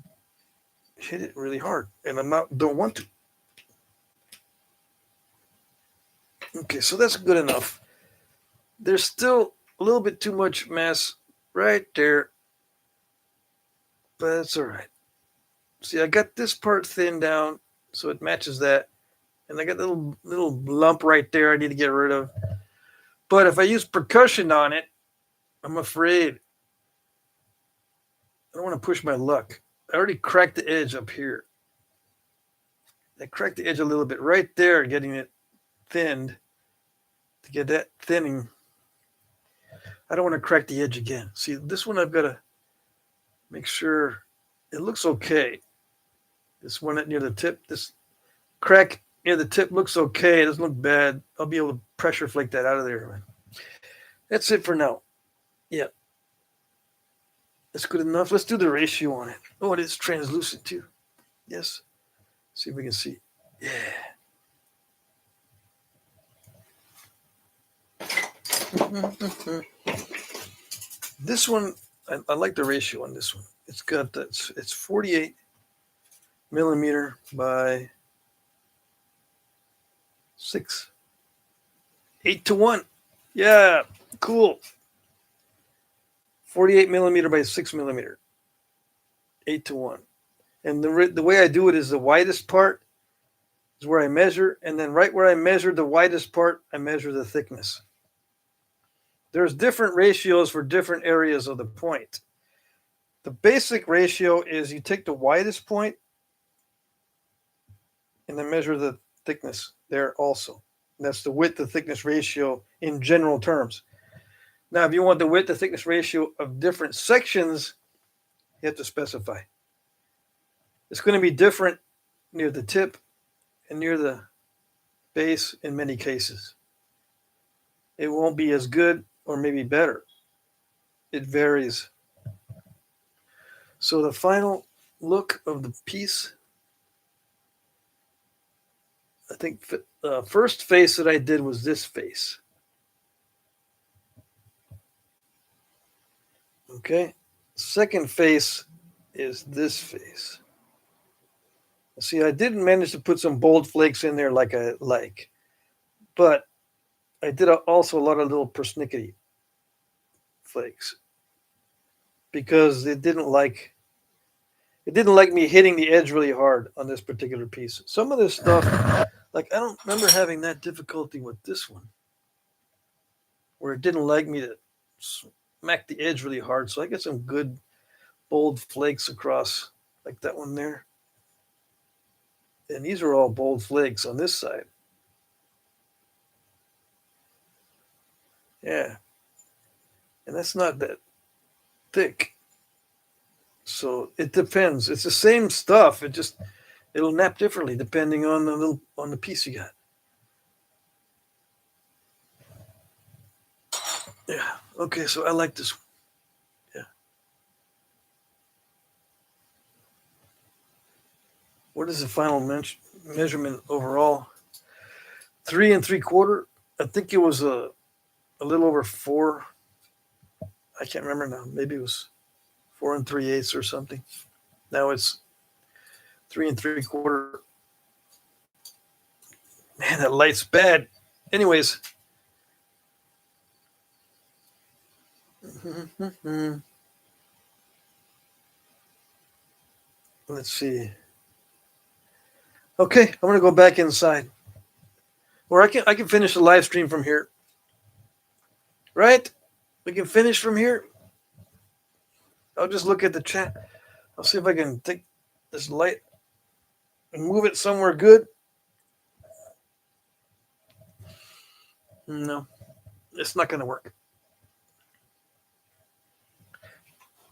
hit it really hard, and don't want to. Okay, so that's good enough. There's still a little bit too much mass right there, but it's all right. See, I got this part thinned down so it matches that, and I got a little lump right there I need to get rid of. But if I use percussion on it, I'm afraid I don't want to push my luck. I already cracked the edge up here. I cracked the edge a little bit right there, getting it thinned. To get that thinning, I don't want to crack the edge again. See, this one I've got to make sure it looks okay. This one near the tip, this crack near the tip looks okay. It doesn't look bad. I'll be able to pressure flake that out of there. That's it for now. Yeah. That's good enough. Let's do the ratio on it. Oh, it is translucent too. Yes. See if we can see. Yeah. This one, I like the ratio on this one. It's got that. It's 48 millimeter by 6, 8-1. Yeah, cool. 48 millimeter by 6 millimeter, 8-1. And the way I do it is the widest part is where I measure, and then right where I measure the widest part, I measure the thickness. There's different ratios for different areas of the point. The basic ratio is you take the widest point and then measure the thickness there also. And that's the width to thickness ratio in general terms. Now, if you want the width to thickness ratio of different sections, you have to specify. It's going to be different near the tip and near the base in many cases. It won't be as good or maybe better. It varies. So the final look of the piece, I think the first face that I did was this face. Okay. Second face is this face. See, I didn't manage to put some bold flakes in there like I like, but I did also a lot of little persnickety flakes because it didn't like me hitting the edge really hard on this particular piece. Some of this stuff, like I don't remember having that difficulty with this one, where it didn't like me to smack the edge really hard. So I get some good bold flakes across, like that one there. And these are all bold flakes on this side. Yeah. And that's not that thick. So it depends. It's the same stuff. It'll nap differently depending on the piece you got. Yeah. Okay, so I like this one. Yeah. What is the final measurement overall? 3 3/4. I think it was a little over 4. I can't remember now. Maybe it was 4 3/8 or something. Now it's 3 3/4. Man, that light's bad. Anyways. Let's see. Okay, I'm gonna go back inside. Or I can finish the live stream from here. Right? We can finish from here. I'll just look at the chat. I'll see if I can take this light and move it somewhere good. No, it's not going to work.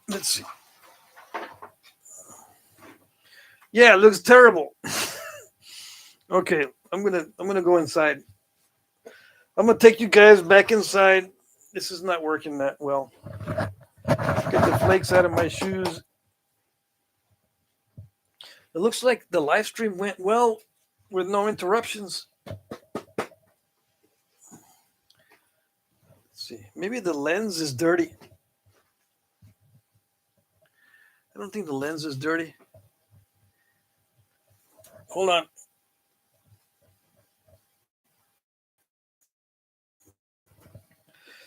Let's see. Yeah, it looks terrible. Okay, I'm gonna go inside. I'm gonna take you guys back inside. This is not working that well. Get the flakes out of my shoes. It looks like the live stream went well with no interruptions. Let's see. Maybe the lens is dirty. I don't think the lens is dirty. Hold on.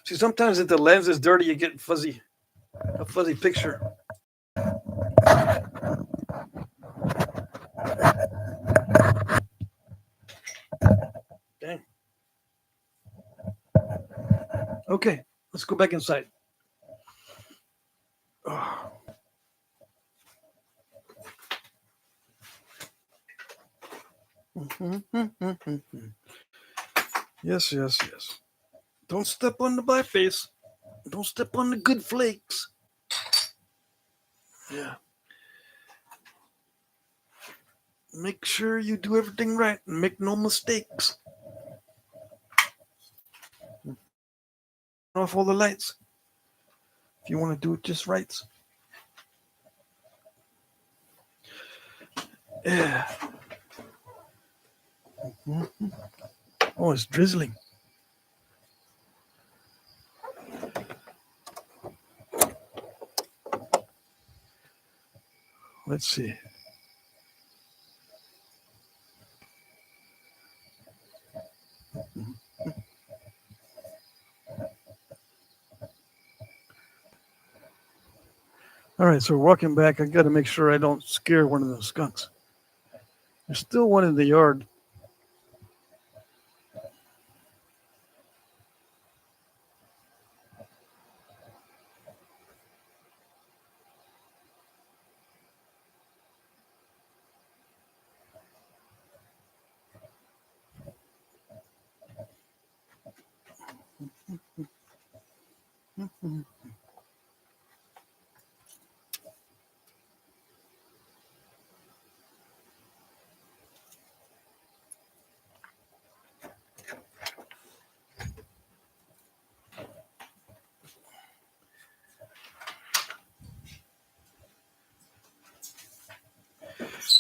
See, sometimes if the lens is dirty, you get a fuzzy picture. Dang. Okay, let's go back inside. Oh. Yes. Don't step on the black face. Don't step on the good flakes. Yeah. Make sure you do everything right and make no mistakes. Off all the lights. If you want to do it just right. Yeah. Oh, it's drizzling. Let's see. All right, so we're walking back. I got to make sure I don't scare one of those skunks. There's still one in the yard.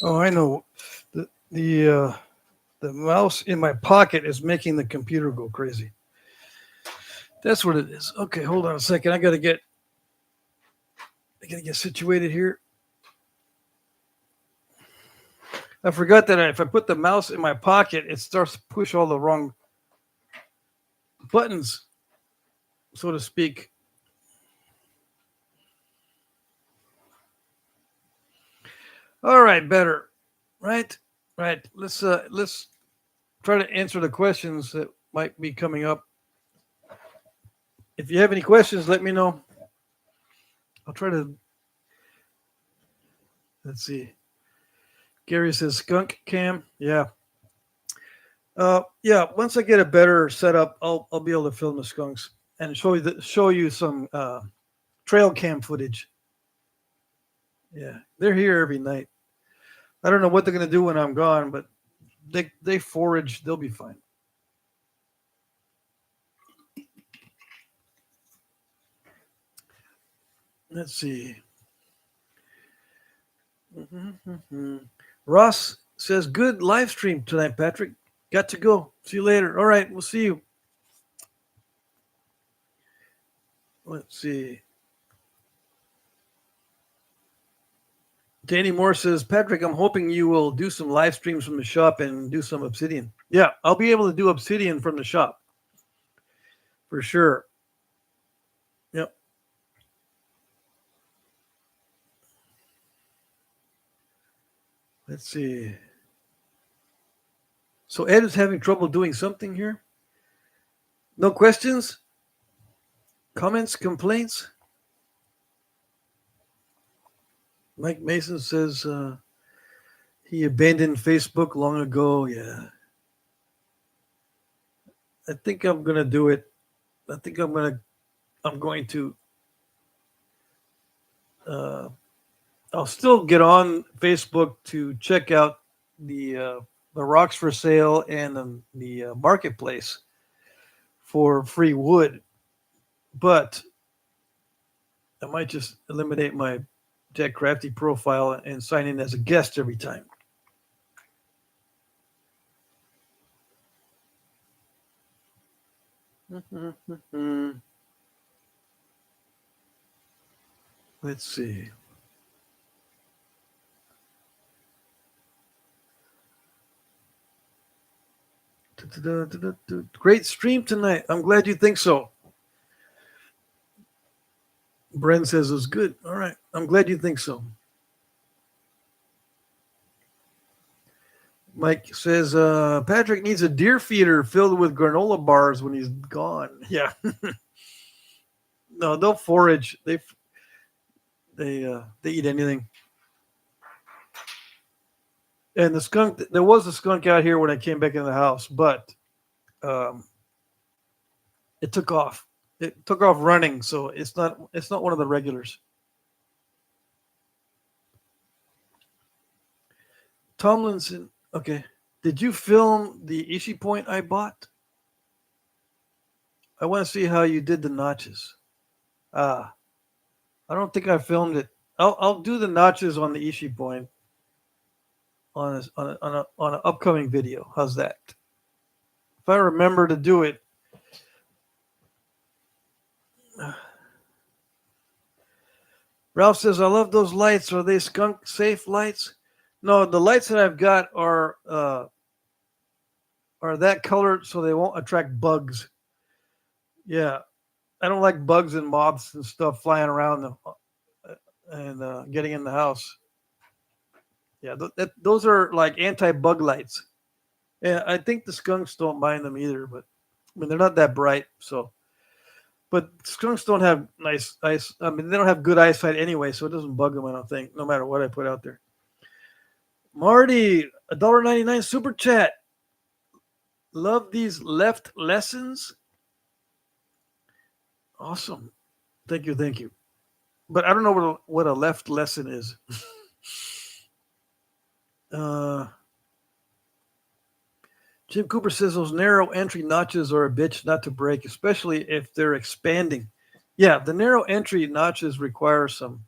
Oh, I know. The mouse in my pocket is making the computer go crazy. That's what it is. Okay, hold on a second. I gotta get situated here. I forgot that if I put the mouse in my pocket, it starts to push all the wrong buttons, so to speak. All right, better. Right? Right. Let's try to answer the questions that might be coming up. If you have any questions, let me know. I'll try to. Let's see. Gary says skunk cam. Yeah. Yeah. Once I get a better setup, I'll be able to film the skunks and show you some trail cam footage. Yeah, they're here every night. I don't know what they're gonna do when I'm gone, but they forage. They'll be fine. Let's see. Ross says, good live stream tonight, Patrick. Got to go. See you later. All right, we'll see you. Let's see. Danny Moore says, Patrick, I'm hoping you will do some live streams from the shop and do some Obsidian. Yeah, I'll be able to do Obsidian from the shop. For sure. Yep. Let's see. So Ed is having trouble doing something here. No questions? Comments? Complaints? Mike Mason says he abandoned Facebook long ago. Yeah. I think I'm going to do it. I think I'm going to I'll still get on Facebook to check out the rocks for sale and the marketplace for free wood, but I might just eliminate my Jack Crafty profile and sign in as a guest every time. Let's see. Great stream tonight. I'm glad you think so. Bren says it was good. All right. I'm glad you think so. Mike says Patrick needs a deer feeder filled with granola bars when he's gone. Yeah. No, they'll forage. They eat anything. And the skunk, there was a skunk out here when I came back in the house, but it took off. It took off running, so it's not one of the regulars. Tomlinson, okay. Did you film the Ishi point I bought? I want to see how you did the notches. I don't think I filmed it. I'll do the notches on the Ishi point on an upcoming video. How's that? If I remember to do it. Ralph says, I love those lights. Are they skunk safe lights? No, the lights that I've got are that color so they won't attract bugs. Yeah. I don't like bugs and moths and stuff flying around and getting in the house. Yeah, those are like anti-bug lights. And I think the skunks don't mind them either, but I mean, they're not that bright. So, but skunks don't have nice eyes. I mean, they don't have good eyesight anyway, so it doesn't bug them, I don't think, no matter what I put out there. Marty, $1.99 super chat. Love these left lessons. Awesome. Thank you. But I don't know what a left lesson is. Jim Cooper says those narrow entry notches are a bitch not to break, especially if they're expanding. Yeah, the narrow entry notches require some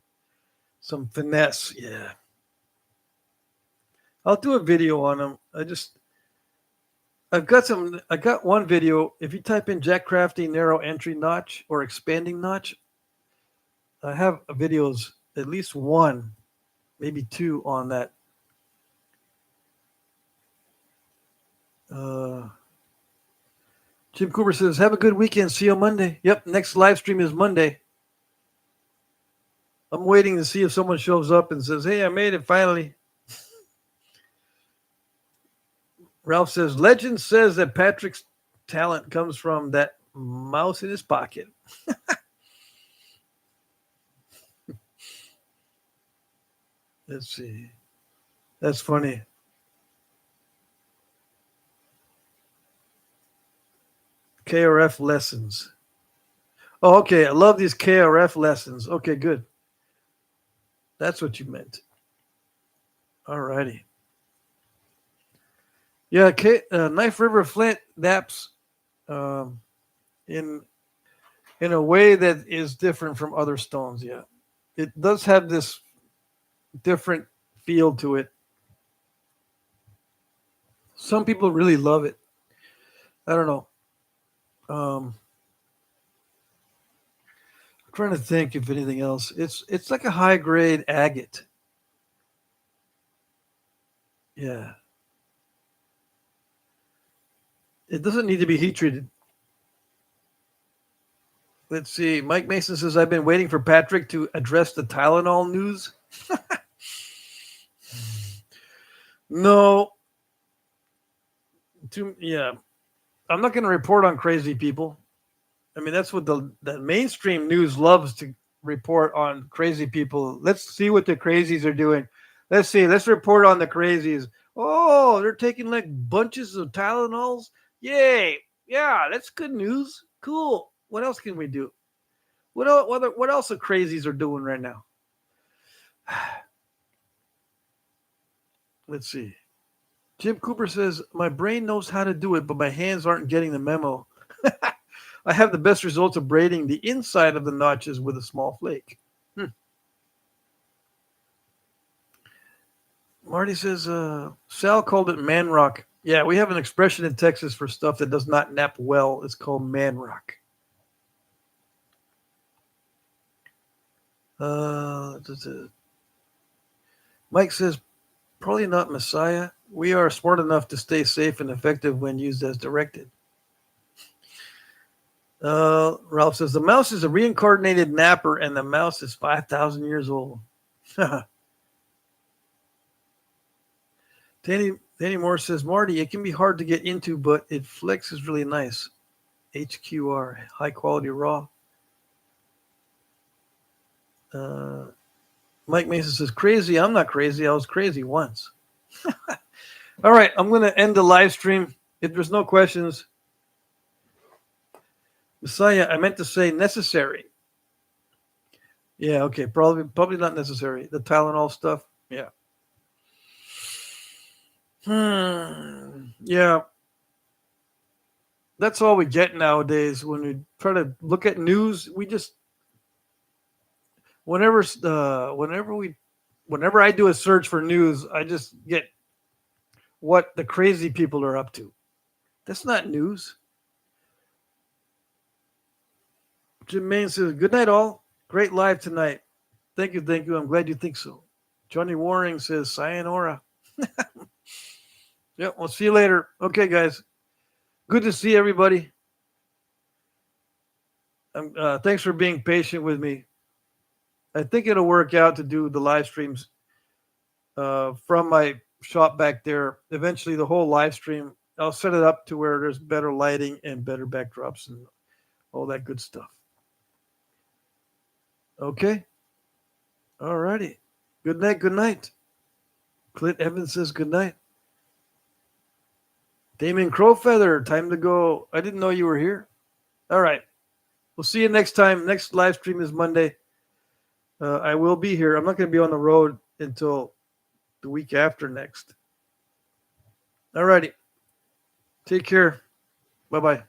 finesse. Yeah. I'll do a video on them. I've got one video. If you type in Jack Crafty narrow entry notch or expanding notch, I have videos, at least one, maybe two on that. Jim Cooper says, have a good weekend. See you on Monday. Yep, next live stream is Monday. I'm waiting to see if someone shows up and says, hey, I made it finally. Ralph says, legend says that Patrick's talent comes from that mouse in his pocket. Let's see. That's funny. KRF lessons. Oh, okay. I love these KRF lessons. Okay, good. That's what you meant. All righty. Yeah, Knife River Flint naps in a way that is different from other stones. Yeah, it does have this different feel to it. Some people really love it. I don't know. I'm trying to think if anything else. It's like a high grade agate. Yeah. It doesn't need to be heat treated. Let's see. Mike Mason says, I've been waiting for Patrick to address the Tylenol news. No. Yeah. I'm not going to report on crazy people. I mean, that's what the mainstream news loves to report on crazy people. Let's see what the crazies are doing. Let's see. Let's report on the crazies. Oh, they're taking like bunches of Tylenols. Yay. Yeah, that's good news. Cool. What else can we do? What else the crazies are doing right now? Let's see. Jim Cooper says, my brain knows how to do it, but my hands aren't getting the memo. I have the best results of braiding the inside of the notches with a small flake. Marty says, Sal called it man rock. Yeah, we have an expression in Texas for stuff that does not nap well. It's called man rock. Mike says, probably not Messiah. We are smart enough to stay safe and effective when used as directed. Ralph says, the mouse is a reincarnated napper and the mouse is 5,000 years old. Danny Moore says, Marty, it can be hard to get into, but it flexes really nice. HQR, high quality raw. Mike Mason says, crazy. I'm not crazy. I was crazy once. All right. I'm going to end the live stream. If there's no questions. Messiah, I meant to say necessary. Yeah, okay. Probably not necessary. The Tylenol stuff. Yeah. Yeah. That's all we get nowadays. When we try to look at news, we just whenever I do a search for news, I just get what the crazy people are up to. That's not news. Jim Main says, good night, all. Great live tonight. Thank you. I'm glad you think so. Johnny Waring says, sayonara. Yeah, we'll see you later. Okay, guys. Good to see everybody. Thanks for being patient with me. I think it'll work out to do the live streams from my shop back there. Eventually, the whole live stream, I'll set it up to where there's better lighting and better backdrops and all that good stuff. Okay. All righty. Good night. Clint Evans says good night. Damien Crowfeather, time to go. I didn't know you were here. All right. We'll see you next time. Next live stream is Monday. I will be here. I'm not going to be on the road until the week after next. All righty. Take care. Bye-bye.